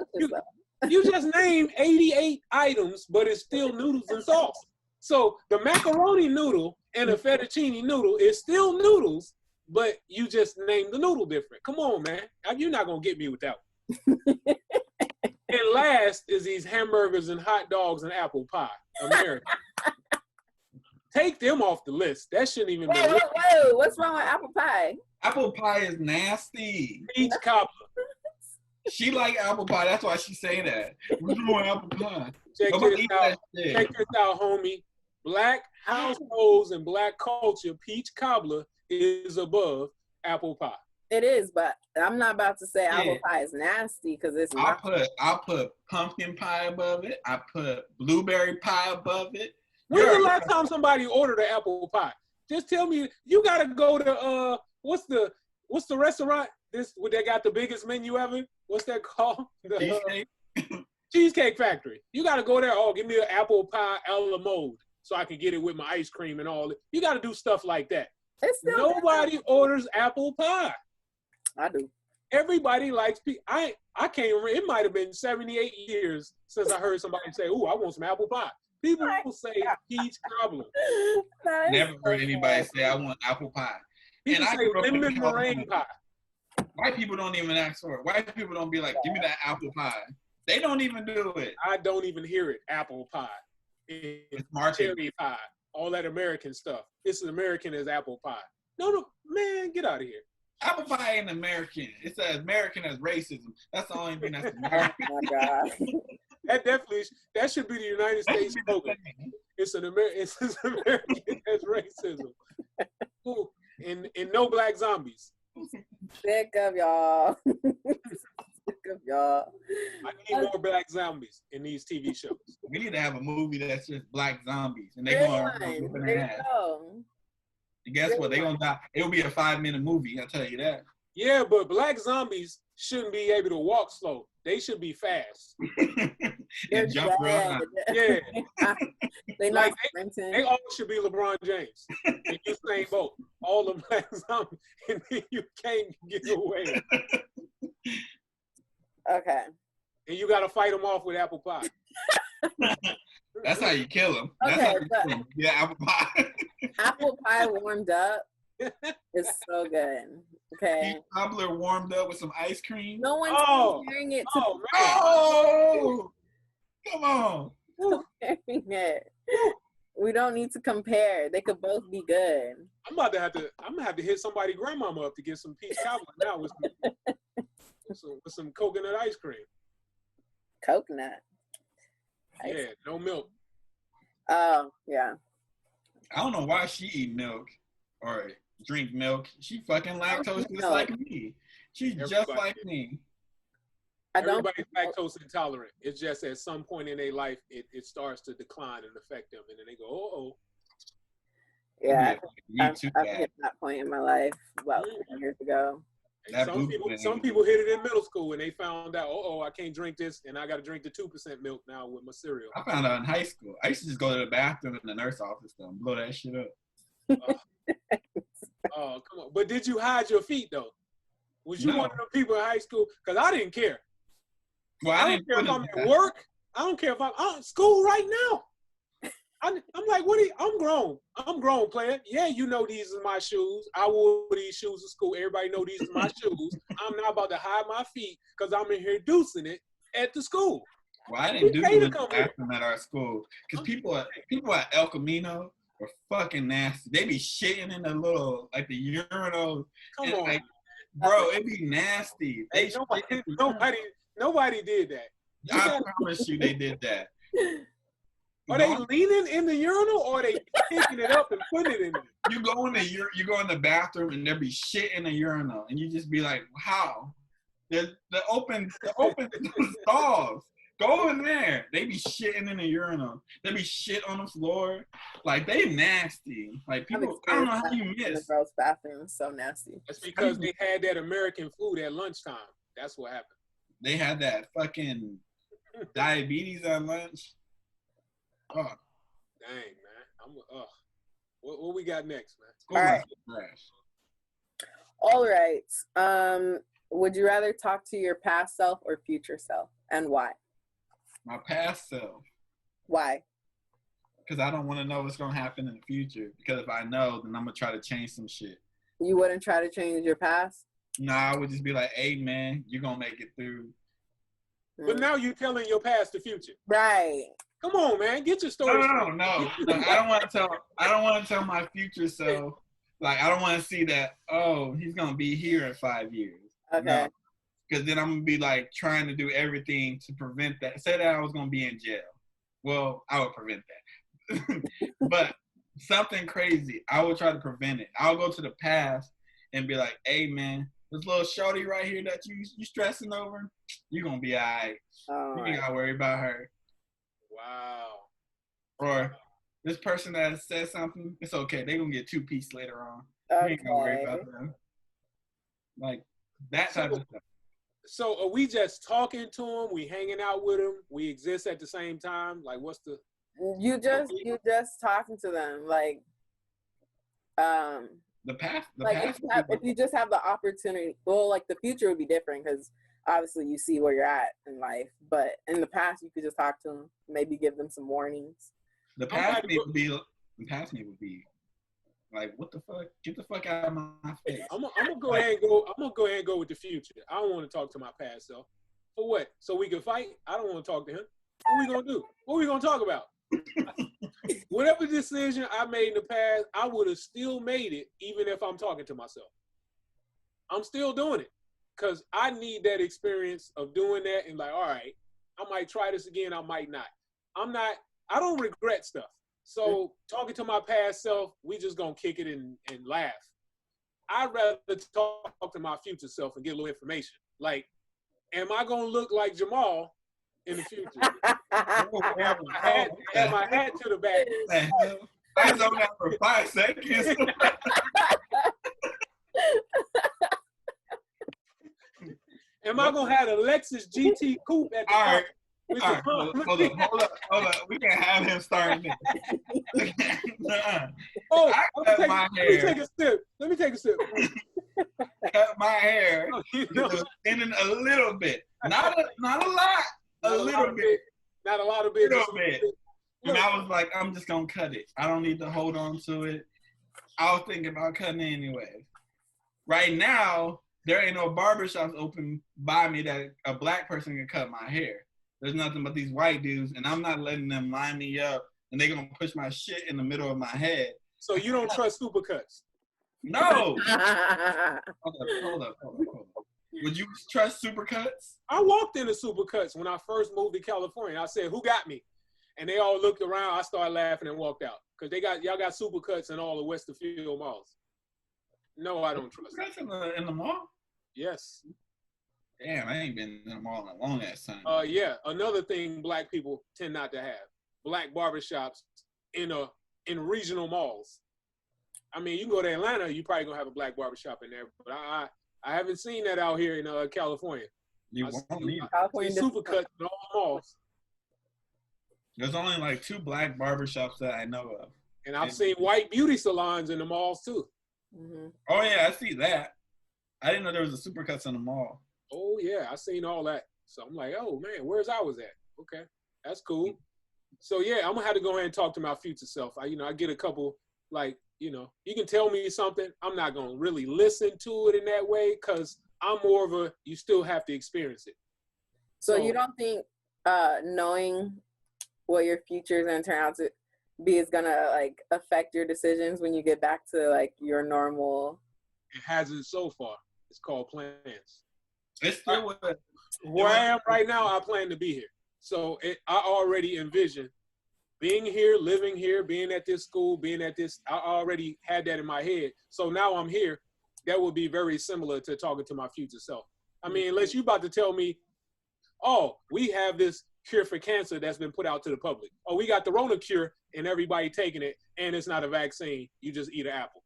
just named 88 items, but it's still noodles and sauce. So the macaroni noodle and the fettuccine noodle is still noodles, but you just named the noodle different. Come on, man. You're not going to get me with that one. And last is these hamburgers and hot dogs and apple pie. American. Take them off the list. That shouldn't even be. Whoa. What's wrong with apple pie? Apple pie is nasty. Peach cobbler. She like apple pie. That's why she say that. What's wrong with apple pie? Check this out, homie. Black households and black culture, peach cobbler is above apple pie. It is, but I'm not about to say apple pie is nasty because it's not. I'll put pumpkin pie above it. I put blueberry pie above it. When's the last time somebody ordered an apple pie? Just tell me. You gotta go to what's the restaurant? They got the biggest menu ever. What's that called? Cheesecake? Cheesecake Factory. You gotta go there. Oh, give me an apple pie a la mode so I can get it with my ice cream and all. You gotta do stuff like that. Nobody orders apple pie. I do. Everybody likes I can't remember. It might have been 78 years since I heard somebody say, "Ooh, I want some apple pie." People will say peach cobbler. Never heard anybody say, "I want apple pie." People and say lemon meringue pie. White people don't even ask for it. White people don't be like, "Give me that apple pie." They don't even do it. I don't even hear it. Apple pie, it's cherry pie, all that American stuff. It's as American as apple pie. No, man, get out of here. Apple pie ain't American. It's as American as racism. That's the only thing that's American. Oh my God. That should be the United States slogan. It's as American as racism. Ooh, and no black zombies. Sick of y'all. Sick of y'all. I need more black zombies in these TV shows. We need to have a movie that's just black zombies, and they're going to go. And guess what? They're going to die. It'll be a 5-minute movie, I'll tell you that. Yeah, but black zombies shouldn't be able to walk slow. They should be fast. And jump around. Yeah. They all should be LeBron James. And Usain Bolt. All the black zombies. And then you can't get away. Okay. And you got to fight them off with apple pie. That's how you kill them. Yeah, apple pie. Apple pie warmed up is so good. Okay. Peach cobbler warmed up with some ice cream. No one's comparing it to. Come on. Comparing it. We don't need to compare. They could both be good. I'm gonna have to hit somebody grandmama up to get some peach cobbler now with some coconut ice cream. Coconut. Yeah, no milk. Oh, yeah. I don't know why she eat milk or drink milk. She fucking lactose just like me. She's just like me. Everybody's lactose intolerant. It's just at some point in their life, it starts to decline and affect them. And then they go, Yeah, I've hit that point in my life about 10 years ago. Some people hit it in middle school and they found out, I can't drink this and I got to drink the 2% milk now with my cereal. I found out in high school. I used to just go to the bathroom in the nurse office and blow that shit up. Oh, come on. But did you hide your feet, though? Was you one of the people in high school? Because I didn't care. Well, I don't care if I'm at work. I don't care if I'm at school right now. I'm like, what? I'm grown. I'm grown, player. Yeah, you know these are my shoes. I wore these shoes to school. Everybody know these are my shoes. I'm not about to hide my feet because I'm in here deucing it at the school. Well, I didn't do the bathroom at our school because people at El Camino were fucking nasty. They be shitting in the little like the urinal. Come on, like, bro, it be nasty. Hey, nobody did that. I promise you, they did that. Are they leaning in the urinal or are they picking it up and putting it in there? You go in the bathroom and there be shit in the urinal and you just be like, how? The open stalls. Go in there. They be shitting in the urinal. They be shit on the floor. Like, they nasty. Like, people, I don't know how you miss. The girls' bathroom is so nasty. That's because they had that American food at lunchtime. That's what happened. They had that fucking diabetes at lunch. Oh. Dang, man. What we got next, All man? right. All right. Would you rather talk to your past self or future self, and why? My past self. Why? Because I don't want to know what's going to happen in the future. Because if I know, then I'm going to try to change some shit. You wouldn't try to change your past? No, I would just be like, hey, man, you're going to make it through. But now you're telling your past the future. Right. Come on, man. Get your story. No. I don't want to tell my future self. Like, I don't want to see that, oh, he's going to be here in 5 years. Okay. No. Because then I'm going to be, like, trying to do everything to prevent that. Say that I was going to be in jail. Well, I would prevent that. But something crazy, I would try to prevent it. I'll go to the past and be like, hey, man, this little shorty right here that you stressing over, you're going to be all right. You ain't got to worry about her. Wow. Or this person that said something, it's okay. They're going to get 2-piece later on. Okay. You ain't going to worry about them. Like, that type of stuff. So are we just talking to them? We hanging out with them? We exist at the same time? Like, what's the... You just talking to them. Like, the past. If you just have the opportunity, well, like the future would be different because obviously you see where you're at in life. But in the past, you could just talk to them, maybe give them some warnings. The past me would be like, what the fuck? Get the fuck out of my face. I'm gonna go ahead and go with the future. I don't want to talk to my past self. For what? So we can fight? I don't want to talk to him. What we gonna do? What we gonna talk about? Whatever decision I made in the past, I would have still made it even if I'm talking to myself. I'm still doing it because I need that experience of doing that and like, all right, I might try this again, I might not. I don't regret stuff. So talking to my past self, we just gonna kick it and laugh. I'd rather talk to my future self and get a little information. Like, am I gonna look like Jamal in the future? Have my hat to the back. I was on that for 5 seconds. Am I gonna have a Lexus GT coupe at the All right. All right, hold up. We can have him starting this. Oh, let me take a sip. Cut my hair in a little bit. Not a lot. A little bit. Not a lot of bit. And I was like, I'm just going to cut it. I don't need to hold on to it. I was thinking about cutting it anyway. Right now, there ain't no barbershops open by me that a black person can cut my hair. There's nothing but these white dudes, and I'm not letting them line me up, and they're going to push my shit in the middle of my head. So you don't trust supercuts? No. Hold up. Would you trust supercuts? I walked into supercuts when I first moved to California. I said, who got me? And they all looked around. I started laughing and walked out. Because y'all got supercuts in all the Westerfield malls. No, I don't trust them. In the mall? Yes. Damn, I ain't been in the mall in a long ass time. Yeah, another thing black people tend not to have. Black barbershops in regional malls. I mean, you can go to Atlanta, you probably gonna have a black barbershop in there, but I haven't seen that out here in California. You won't need it. I see supercuts in all the malls. There's only like 2 black barbershops that I know of. And I've seen white beauty salons in the malls too. Mm-hmm. Oh yeah, I see that. I didn't know there was a supercuts in the mall. Oh yeah, I seen all that. So I'm like, oh man, where's I was at? Okay, that's cool. So yeah, I'm gonna have to go ahead and talk to my future self. I get a couple, like, you can tell me something. I'm not gonna really listen to it in that way because I'm more of a, you still have to experience it. So you don't think knowing what your future is gonna turn out to be is gonna like affect your decisions when you get back to like your normal? It hasn't so far. It's called plans. It's still Where I am right now, I plan to be here. So I already envision being here, living here, being at this school, being at this. I already had that in my head. So now I'm here. That would be very similar to talking to my future self. I mean, unless you about to tell me, oh, we have this cure for cancer that's been put out to the public. Oh, we got the Rona cure and everybody taking it, and it's not a vaccine. You just eat an apple.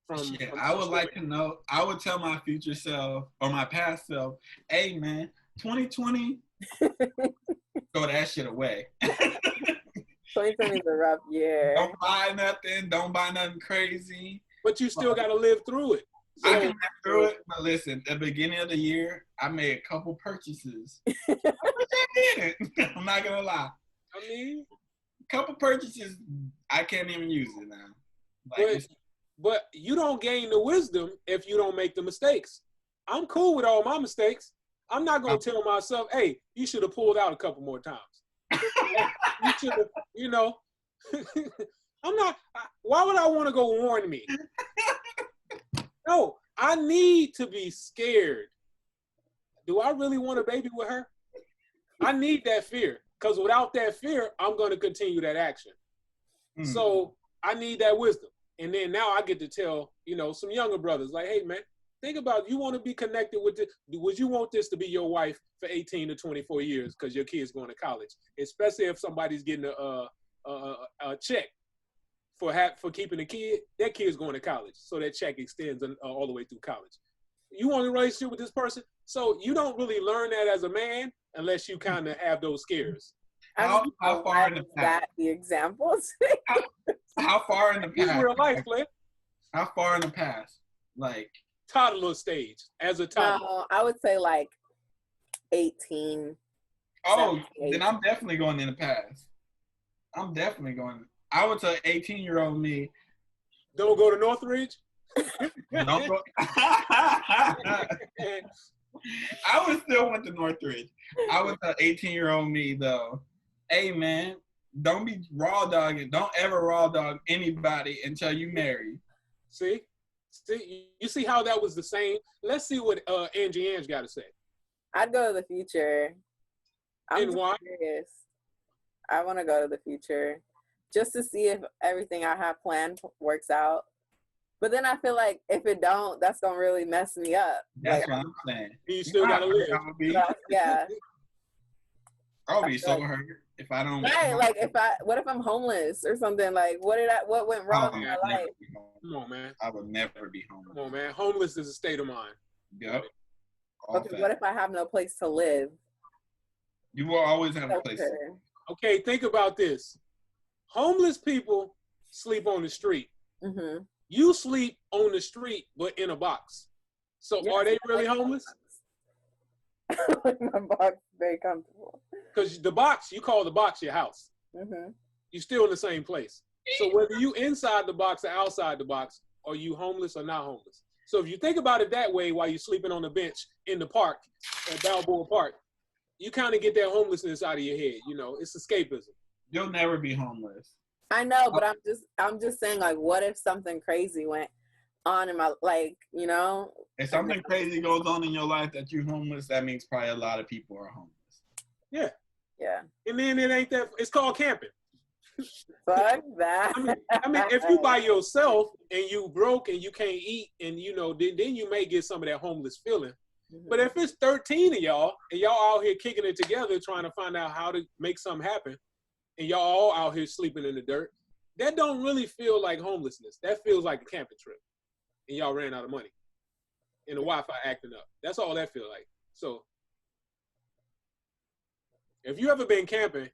I would like to know. I would tell my future self or my past self, hey man, 2020, throw that shit away. 2020 is a rough year. Don't buy nothing. Don't buy nothing crazy. But you still got to live through it. So, I can live through it, but listen, at the beginning of the year, I made a couple purchases. I wish I didn't. I'm not gonna lie. I mean, a couple purchases, I can't even use it now. But you don't gain the wisdom if you don't make the mistakes. I'm cool with all my mistakes. I'm not gonna tell myself, hey, you should have pulled out a couple more times. You should have, I'm not. Why would I want to go warn me? No, I need to be scared. Do I really want a baby with her? I need that fear, because without that fear, I'm going to continue that action. So I need that wisdom. And then now I get to tell, some younger brothers, like, hey, man, think about, you want to be connected with this. Would you want this to be your wife for 18 to 24 years because your kid's going to college, especially if somebody's getting a check for keeping the kid? That kid's going to college, so that check extends all the way through college. You want a relationship with this person, so you don't really learn that as a man unless you kind of have those scares. How far in the past? The examples. How far in the past? It's real life, Claire. How far in the past? Like toddler stage, as a toddler. No, I would say like 18. Oh, 17, then I'm definitely going in the past. I'm definitely going. I would tell 18-year-old me, don't go to Northridge. Don't go. I would still went to Northridge. I would tell 18-year-old me though, hey man, don't be raw dogging. Don't ever raw dog anybody until you marry. See, you see how that was the same. Let's see what Angie Ang got to say. I'd go to the future. And why? Curious. I want to go to the future just to see if everything I have planned works out. But then I feel like if it don't, that's gonna really mess me up. That's what I'm saying. You still gotta live. Yeah. I'll be so hurt if I don't. Right, like what if I'm homeless or something? Like what went wrong in my life? Come on, man. I would never be homeless. Come on, man. Homeless is a state of mind. Yep. Okay, what if I have no place to live? You will always have a place. Okay, think about this. Homeless people sleep on the street. Mm-hmm. You sleep on the street, but in a box. So yes, are they really homeless? My box is very comfortable. Because the box, you call the box your house. Mm-hmm. You're still in the same place. So whether you inside the box or outside the box, are you homeless or not homeless? So if you think about it that way while you're sleeping on the bench in the park at Balboa Park, you kind of get that homelessness out of your head. It's escapism. You'll never be homeless. I know, but I'm just saying, like, what if something crazy went on in my, If something crazy goes on in your life that you're homeless, that means probably a lot of people are homeless. Yeah. Yeah. And then it ain't that, it's called camping. Fuck that. I mean, if you by yourself and you broke and you can't eat and, then you may get some of that homeless feeling. Mm-hmm. But if it's 13 of y'all and y'all out here kicking it together trying to find out how to make something happen, and y'all all out here sleeping in the dirt, that don't really feel like homelessness. That feels like a camping trip. And y'all ran out of money. And the Wi-Fi acting up. That's all that feel like. So, if you ever been camping,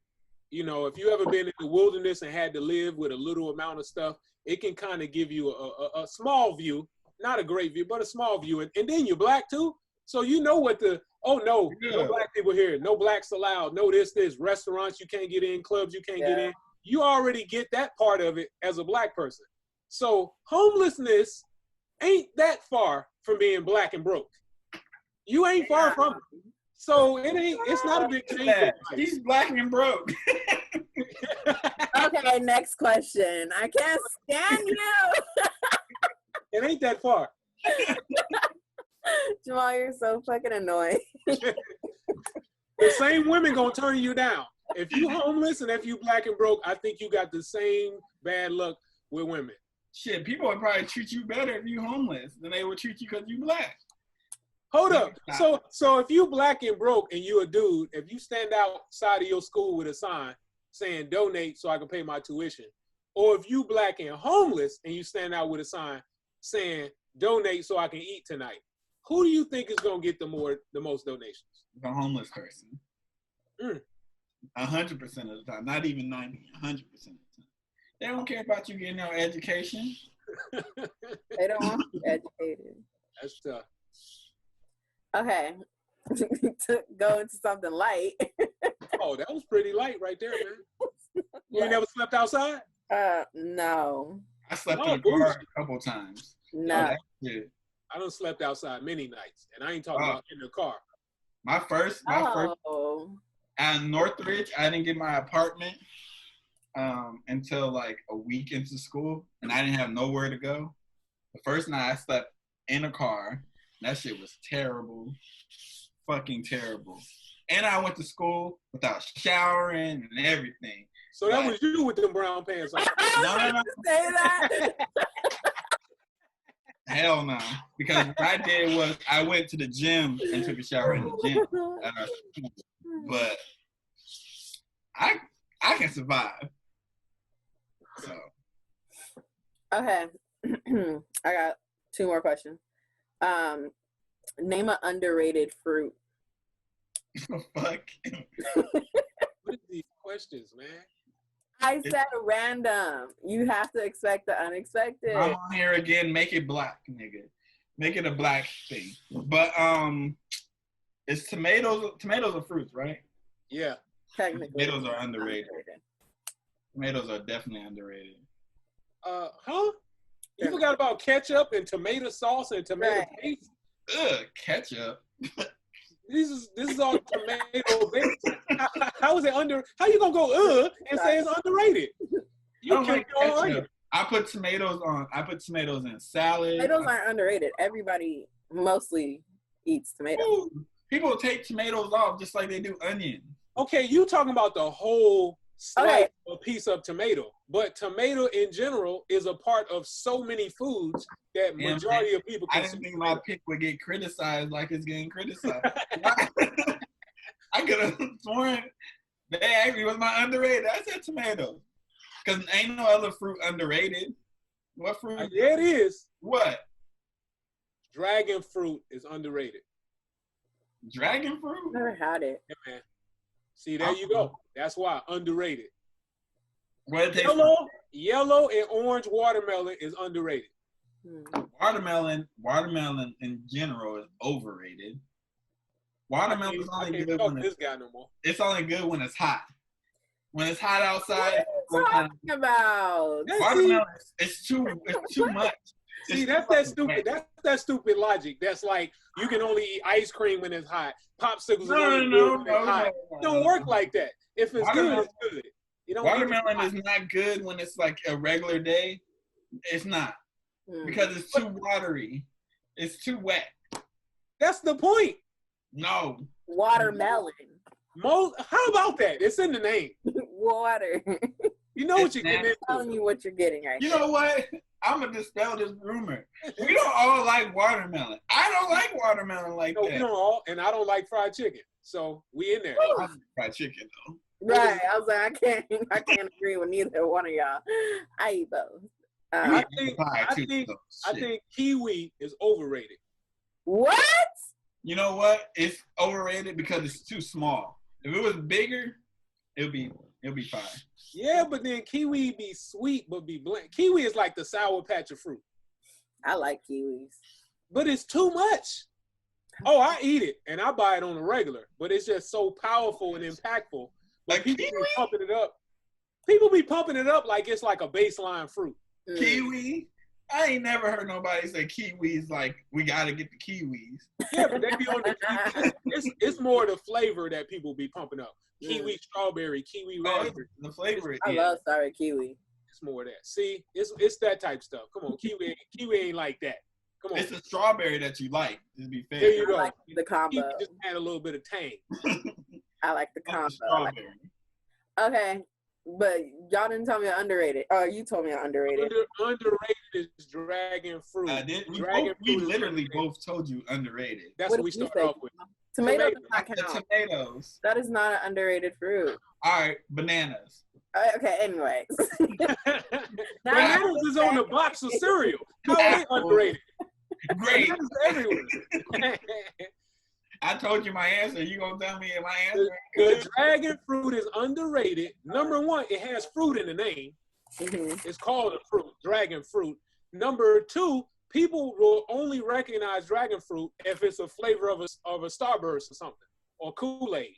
if you ever been in the wilderness and had to live with a little amount of stuff, it can kind of give you a small view, not a great view, but a small view. And then you're black too. So you know what the, oh no, Yeah. no black people here, no blacks allowed, no this, restaurants you can't get in, clubs you can't get in. You already get that part of it as a black person. So homelessness ain't that far from being black and broke. You ain't far from it. So it's not a big change. He's black and broke. Okay, next question. I can't stand you. It ain't that far. Jamal, you're so fucking annoying. The same women gonna turn you down. If you homeless and if you black and broke, I think you got the same bad luck with women. Shit, people would probably treat you better if you homeless than they would treat you because you black. Hold up. So if you black and broke and you a dude, if you stand outside of your school with a sign saying donate so I can pay my tuition, or if you black and homeless and you stand out with a sign saying donate so I can eat tonight, who do you think is gonna get the most donations? The homeless person. 100% of the time, not even 90, 100% of the time. They don't care about you getting no education. They don't want you educated. That's tough. Okay. To go into something light. Oh, that was pretty light right there, man. You ain't never slept outside? No. I slept in the car a couple times. No. I done slept outside many nights, and I ain't talking about in the car. My first at Northridge, I didn't get my apartment until like a week into school, and I didn't have nowhere to go. The first night I slept in a car. That shit was terrible, fucking terrible. And I went to school without showering and everything. So that was you with them brown pants on. No. Say that. Hell no. Because what I did was I went to the gym and took a shower in the gym. But I can survive. So. Okay. I got 2 more questions. Name an underrated fruit. Fuck. What are these questions, man? I said random. You have to expect the unexpected. I'm on here again. Make it black, nigga. Make it a black thing. But it's tomatoes. Tomatoes are fruits, right? Yeah. Technically. Tomatoes are underrated. Tomatoes are definitely underrated. Huh? You forgot about ketchup and tomato sauce and tomato paste? Ugh, ketchup. This is all tomato based. How is it How you gonna go and say it's underrated? You don't like ketchup. I put tomatoes in salad. Tomatoes aren't underrated. Everybody mostly eats tomatoes. Ooh, people take tomatoes off just like they do onions. Okay, you talking about the whole slice of piece of tomato, but tomato in general is a part of so many foods that majority of people consume. I didn't think my pick would get criticized like it's getting criticized. I could have sworn they asked me was my underrated. I said tomato. Because ain't no other fruit underrated. What fruit? Yeah, it is. What? Dragon fruit is underrated. Dragon fruit? Never had it. Yeah, man. See, there you go. That's why underrated. What Yellow and orange watermelon is underrated. Watermelon in general is overrated. Watermelon is only good when it's only good when it's hot. When it's hot outside, what are you talking about? Watermelon, it's too much. See, that's that stupid. That's that stupid logic. That's like you can only eat ice cream when it's hot. Popsicles are only good when it's hot. It don't work like that. If it's good, it's good. You don't watermelon is not good when it's like a regular day. It's not because it's too watery. It's too wet. That's the point. No. Watermelon. How about that? It's in the name. Water. You know what you're getting into. I'm telling you what you're getting right now. You know what? I'm going to dispel this rumor. We don't all like watermelon. I don't like watermelon like that. We don't all, and I don't like fried chicken. So we in there. I like fried chicken, though. Right. I was like, I can't agree with neither one of y'all. I eat both. I think kiwi is overrated. What? You know what? It's overrated because it's too small. If it was bigger, it'll be fine. Yeah, but then kiwi be sweet but be bland. Kiwi is like the Sour Patch of fruit. I like kiwis. But it's too much. Oh, I eat it and I buy it on the regular, but it's just so powerful and impactful. But Like people kiwi? be pumping it up. People be pumping it up like it's like a baseline fruit. Kiwi? I ain't never heard nobody say kiwis like we gotta get the kiwis. Yeah, but they be on the kiwi. It's more the flavor that people be pumping up. Kiwi strawberry, kiwi raspberry. The flavor. I love strawberry kiwi. It's more of that. See, it's that type stuff. Come on, kiwi ain't like that. Come on. It's the strawberry that you like, to be fair. There you go. I like the combo. Kiwi just had a little bit of tang. I like the combo. Strawberry. Okay, but y'all didn't tell me I'm underrated. Oh, you told me I'm underrated. Underrated is dragon fruit. We literally both told you underrated. That's What what we did you start say? off with. Tomatoes Tomato. does not The count. tomatoes. That is not an underrated fruit. All right, bananas. Okay, anyways. Bananas is on the box of cereal. How are they underrated? Great. Bananas everywhere. I told you my answer. You gonna tell me my answer? The dragon fruit is underrated. Number one, it has fruit in the name. Mhm. It's called a fruit, dragon fruit. Number two, people will only recognize dragon fruit if it's a flavor of a Starburst or something, or Kool-Aid.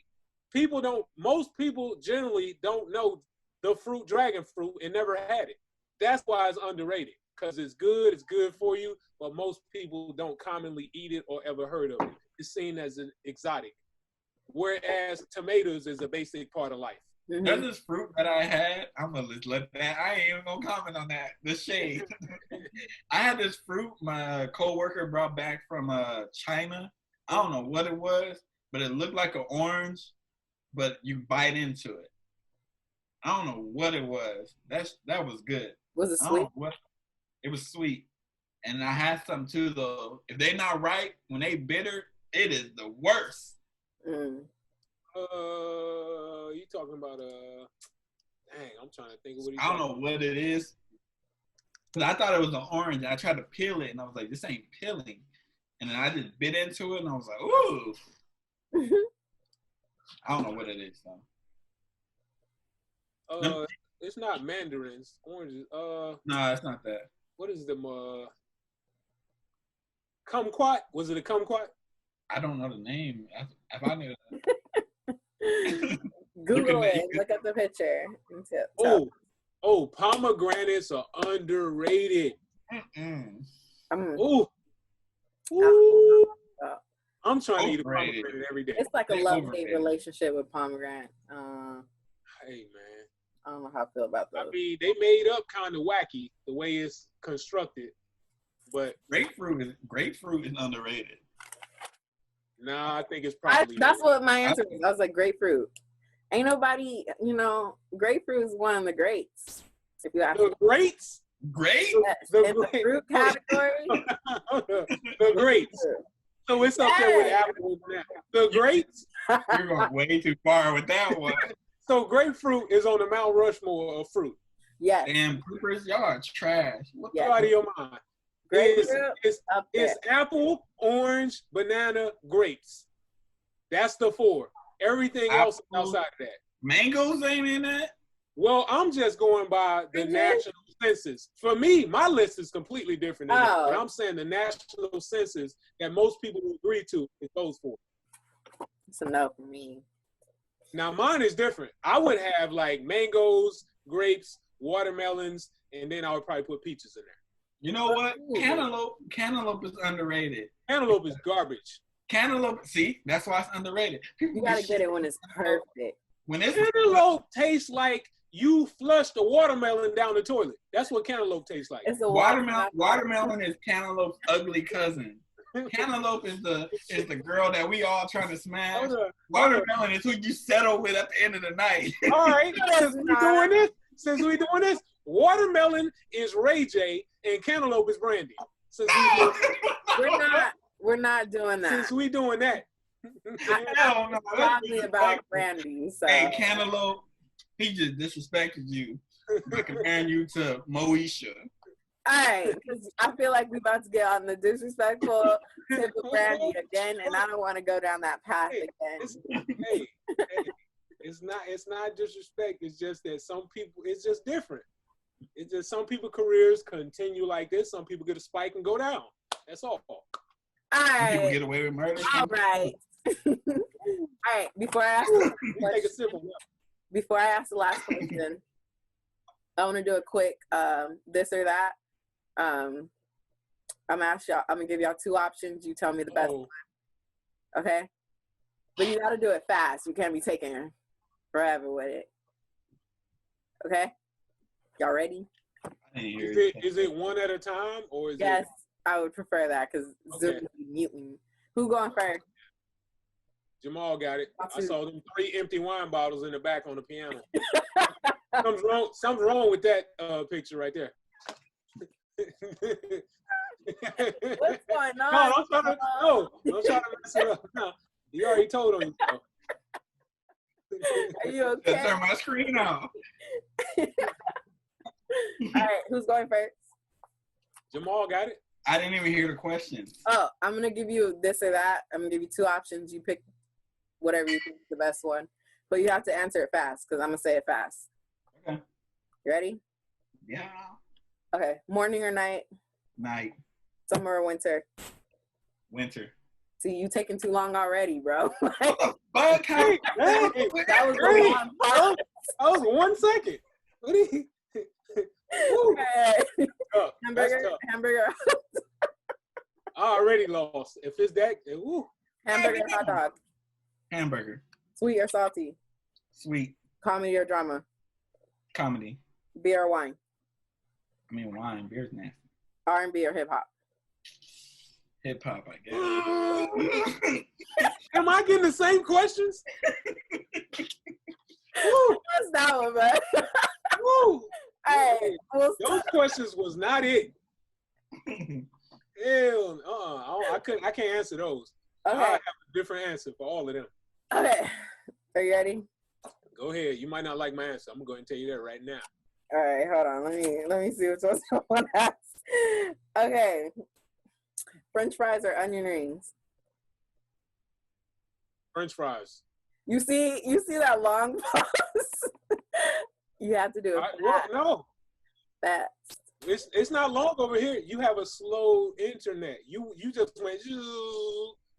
Most people generally don't know the fruit dragon fruit and never had it. That's why it's underrated, because it's good for you, but most people don't commonly eat it or ever heard of it. It's seen as an exotic, whereas tomatoes is a basic part of life. There's this fruit that I had. I'm gonna just let that. I ain't even gonna comment on that. The shade. I had this fruit my coworker brought back from China. I don't know what it was, but it looked like an orange, but you bite into it. I don't know what it was. That was good. Was it I don't sweet? know what. It was sweet, and I had some too though. If they not right when they bitter, it is the worst. Mm. You talking about dang, I'm trying to think of what I don't know what it is. Cause I thought it was an orange. And I tried to peel it, and I was like, "This ain't peeling." And then I just bit into it, and I was like, "Ooh." I don't know what it is though. It's not mandarins, oranges. No, it's not that. What is them? Kumquat? Was it a kumquat? I don't know the name. If I knew Google it. Look at the picture. Oh, pomegranates are underrated. Ooh. I'm trying to eat a pomegranate every day. It's like a love-hate relationship with pomegranate. Hey, man. I don't know how I feel about those. I mean, they made up kind of wacky the way it's constructed, but grapefruit is underrated. Nah, I think it's probably. That's what my answer was. I was like, grapefruit. Ain't nobody, grapefruit is one of the greats. If you ask the greats? Great? Yes, the fruit category. The greats. So it's up there with apples now. The greats? You're going way too far with that one. So grapefruit is on the Mount Rushmore of fruit. Yes. Damn, Coopers, y'all are trash. What's out of your mind? It's apple, orange, banana, grapes. That's the four. Everything else outside of that. Mangoes ain't in that? Well, I'm just going by the national census. For me, my list is completely different than that. But I'm saying the national census that most people agree to is those four. It's enough for me. Now, mine is different. I would have like mangoes, grapes, watermelons, and then I would probably put peaches in there. You know what? Cantaloupe is underrated. Cantaloupe is garbage. Cantaloupe, see, that's why it's underrated. You gotta get it when it's perfect. When it's cantaloupe tastes like you flushed a watermelon down the toilet. That's what cantaloupe tastes like. It's a watermelon is cantaloupe's ugly cousin. Cantaloupe is the girl that we all trying to smash. Watermelon is who you settle with at the end of the night. All right, since we doing this, watermelon is Ray J and cantaloupe is Brandy. We're not doing that. Since we doing that. I don't know. Probably about Brandy. So. Hey, cantaloupe, he just disrespected you by comparing you to Moesha. All right, because I feel like we're about to get on the disrespectful tip of Brandy again, and I don't want to go down that path again. It's not disrespect. It's just that some people, it's just different. It's just some people careers continue like this. Some people get a spike and go down. That's all. All Some people right. get away with murder. All right. All right. Before I ask Take a sip of water. before I ask the last question, I want to do a quick this or that. I'm gonna give y'all two options. You tell me the best one. Okay? But you gotta do it fast. You can't be taking forever with it. Okay? Y'all ready? Is it one at a time or is Yes, it? I would prefer that because Zoom Okay. would be muting. Who going first? Jamal got it. I saw them 3 empty wine bottles in the back on the piano. Something's wrong with that picture right there. What's going on? No, I'm trying to mess it up. No, you already told on yourself. Are you okay? Just turn my screen off. All right, who's going first? Jamal got it. I didn't even hear the questions. Oh, I'm gonna give you this or that. I'm gonna give you two options. You pick whatever you think is the best one, but you have to answer it fast because I'm gonna say it fast. Okay. You ready? Yeah. Okay. Morning or night? Night. Summer or winter? Winter. See, you taking too long already, bro. What the fuck? Hey, That was hey, the long part. that was 1 second. What do you? Woo. Okay. Tough. That's Hamburger. tough. Hamburger. I already lost. If it's that, woo. Hamburger. Hot dog. Hamburger. Sweet or salty? Sweet. Comedy or drama? Comedy. Beer or wine? I mean, wine. Beer's nasty. R&B or hip hop? Hip hop, I guess. Am I getting the same questions? Woo. What's that one, man? Woo. Hey, Those questions was not it. Hell, I can't answer those. I Okay. have a different answer for all of them. Okay. Are you ready? Go ahead. You might not like my answer. I'm going to tell you that right now. All right, hold on. Let me see what's on that. Okay. French fries or onion rings? French fries. You see that long pause? You have to do it fast. No, Fast. it's not long over here. You have a slow internet. You just went.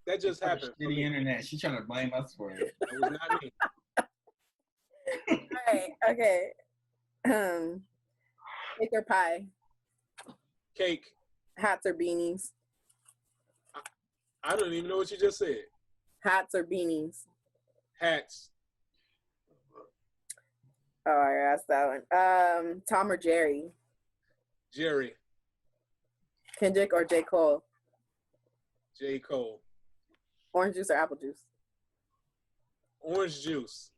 That just happened. Shitty internet. She's trying to blame us for it. That was not me. All right. Okay. Cake or pie? Cake. Hats or beanies? I don't even know what you just said. Hats or beanies? Hats. Oh, I asked that one. Tom or Jerry? Jerry. Kendrick or J. Cole? J. Cole. Orange juice or apple juice? Orange juice.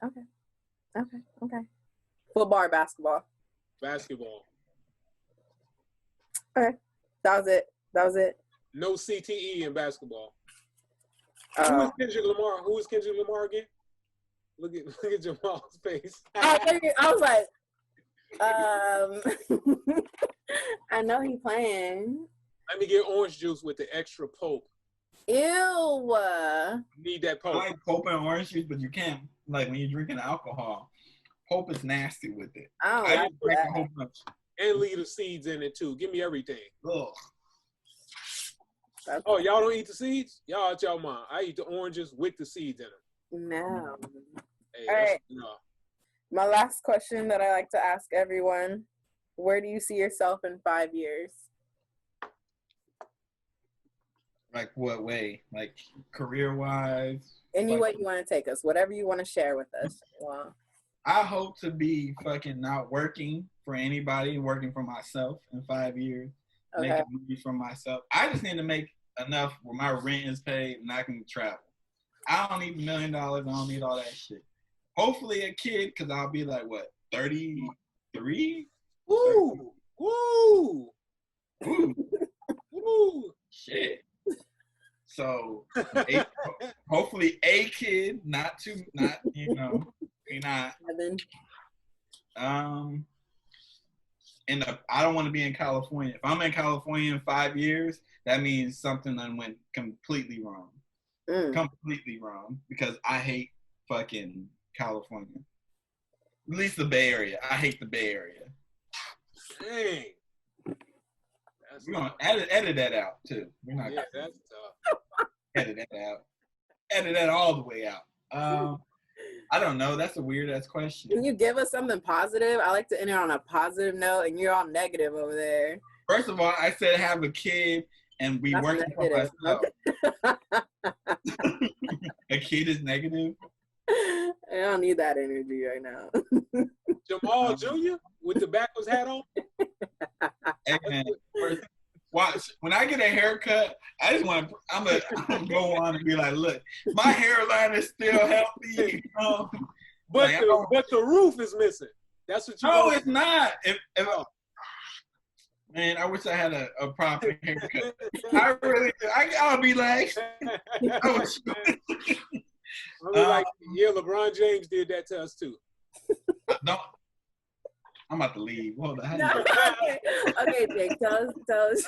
Okay. Football or basketball? Basketball. Okay. That was it. No CTE in basketball. Who Oh. is Kendrick Lamar? Who is Kendrick Lamar again? Look at Jamal's face. I was like, I know he playing. Let me get orange juice with the extra pulp. Ew. Need that I pulp. like pulp and orange juice, but you can't, like, when you're drinking alcohol, pulp is nasty with it. I don't I like just drink that. a whole bunch. And leave the seeds in it too. Give me everything. Ugh. Oh, y'all don't eat the seeds? Y'all out y'all mind. I eat the oranges with the seeds in them. No. Hey, All right. no. My last question that I like to ask everyone: where do you see yourself in 5 years? Like, what way? Like, career-wise? Any Like, way you want to take us, whatever you want to share with us. Wow. I hope to be fucking not working for anybody, working for myself in 5 years, Okay. making movies for myself. I just need to make enough where my rent is paid and I can travel. I don't need $1 million. I don't need all that shit. Hopefully a kid, because I'll be like, what, 33? Woo! Woo! Ooh, Woo! shit. So, hopefully a kid, not two, not, you know, not. Evan. And I don't want to be in California. If I'm in California in 5 years, that means something that went completely wrong. Completely wrong, because I hate fucking California. At least the Bay Area. I hate the Bay Area. Dang. We're gonna edit that out too. We're not. Yeah, that's tough. Edit that out. Edit that all the way out. I don't know. That's a weird ass question. Can you give us something positive? I like to end it on a positive note, and you're all negative over there. First of all, I said have a kid and be working for myself. A kid is negative. I don't need that energy right now. Jamal Jr. with the backwards hat on. Hey, man, watch, when I get a haircut, I just want to, I'm gonna go on and be like, look, my hairline is still healthy. You know? But, like, but the roof is missing. That's what you No, it's not. Man, I wish I had a proper haircut. I really do. I'll be like, like, yeah, LeBron James did that to us too. Don't. I'm about to leave. Hold on. No, okay, Jake, tell us.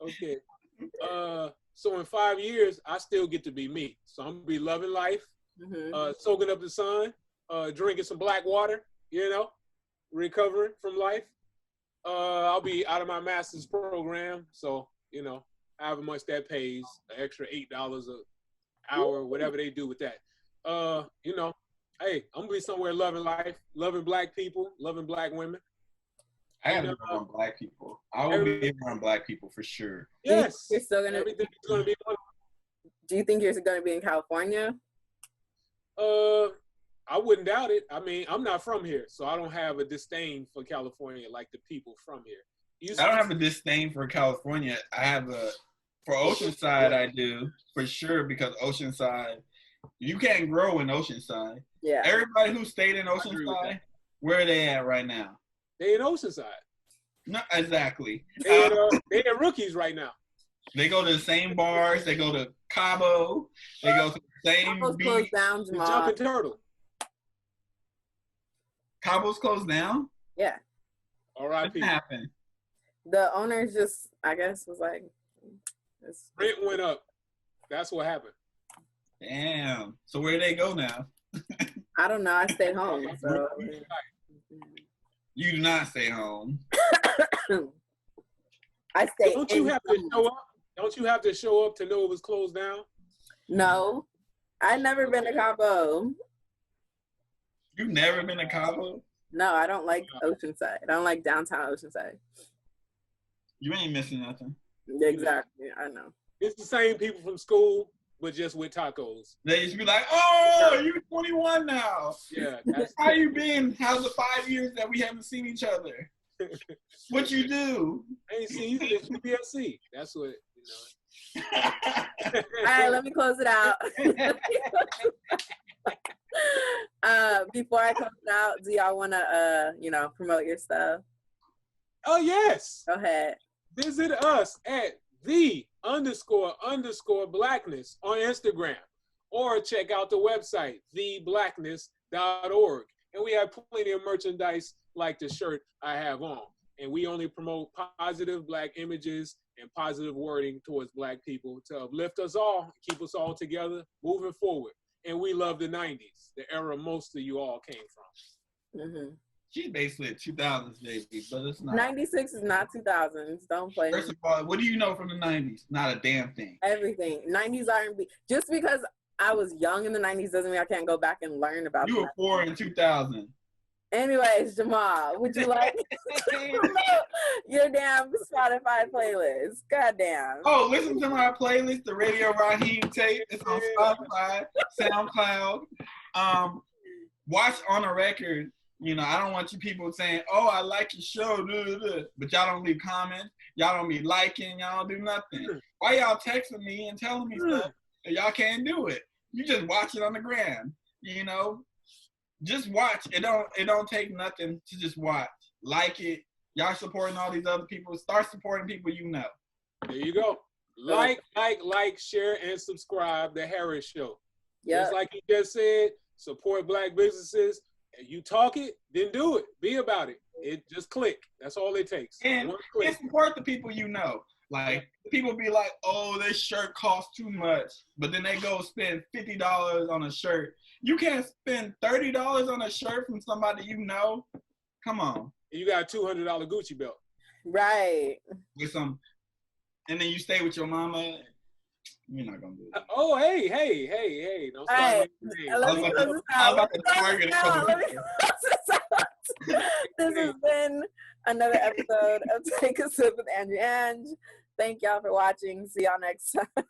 Okay. So in 5 years, I still get to be me. So I'm gonna be loving life, soaking up the sun, drinking some black water, you know, recovering from life. I'll be out of my master's program, so you know, however much that pays, an extra $8 an hour, whatever they do with that. You know, hey, I'm gonna be somewhere loving life, loving black people, loving black women. I have to be around black people. I will be around black people for sure. Yes, you're still gonna. Everything's gonna be wonderful. Do you think you're gonna be in California? I wouldn't doubt it. I mean, I'm not from here, so I don't have a disdain for California like the people from here. I don't have a disdain for California. I have for Oceanside, I do, for sure, because Oceanside, you can't grow in Oceanside. Yeah. Everybody who stayed in Oceanside, where are they at right now? They in Oceanside. No, exactly. They're rookies right now. They go to the same bars. They go to Cabo. They go to the same beach. Down, The Jumping Turtle. Cabo's closed down? Yeah. R.I.P. What happened? The owners just, I guess, was like, rent went up. That's what happened. Damn. So where do they go now? I don't know. I stay home. So. You do not stay home. I stay. Don't you have to show up? Don't you have to show up to know it was closed down? No, I've never been to Cabo. You've never been to Cabo? No, I don't like Oceanside. I don't like downtown Oceanside. You ain't missing nothing. Exactly. I know. It's the same people from school, but just with tacos. They used to be like, oh, you're 21 now. Yeah. How you been? How's the 5 years that we haven't seen each other? What you do? I ain't seen you since PSC. That's what, you know. All right, let me close it out. Before I close it out, do y'all want to, promote your stuff? Oh, yes. Go ahead. Visit us at __blackness on Instagram, or check out the website, theblackness.org. And we have plenty of merchandise like the shirt I have on. And we only promote positive black images and positive wording towards black people to uplift us all, keep us all together, moving forward. And we love the 90s, the era most of you all came from. Mm-hmm. She's basically a 2000s baby, but it's not. 96 is not 2000s. Don't play. First of all, what do you know from the 90s? Not a damn thing. Everything. 90s R&B. Just because I was young in the 90s doesn't mean I can't go back and learn about You were 4 in 2000. Anyways, Jamal, would you like your damn Spotify playlist? Goddamn. Oh, listen to my playlist, the Radio Raheem tape. It's on Spotify, SoundCloud. Watch On a Record. You know, I don't want you people saying, oh, I like your show, but y'all don't leave comments. Y'all don't be liking. Y'all don't do nothing. Why y'all texting me and telling me stuff that y'all can't do it? You just watch it on the gram. You know, just watch. It don't take nothing to just watch. Like it. Y'all supporting all these other people. Start supporting people you know. There you go. Like, share, and subscribe. The Harris Show. Yeah. Just like you just said, support black businesses. If you talk it, then do it. Be about it. It just click. That's all it takes. And support the people you know. Like, people be like, oh, this shirt costs too much. But then they go spend $50 on a shirt. You can't spend $30 on a shirt from somebody you know. Come on. You got a $200 Gucci belt. Right. with some, and then you stay with your mama. You're not gonna do it. Oh, hey! Don't start All right, making names. let me close this out. Let me close this out. Let me close this out. This has been another episode of Take a Sip with Angie Ang. Thank y'all for watching. See y'all next time.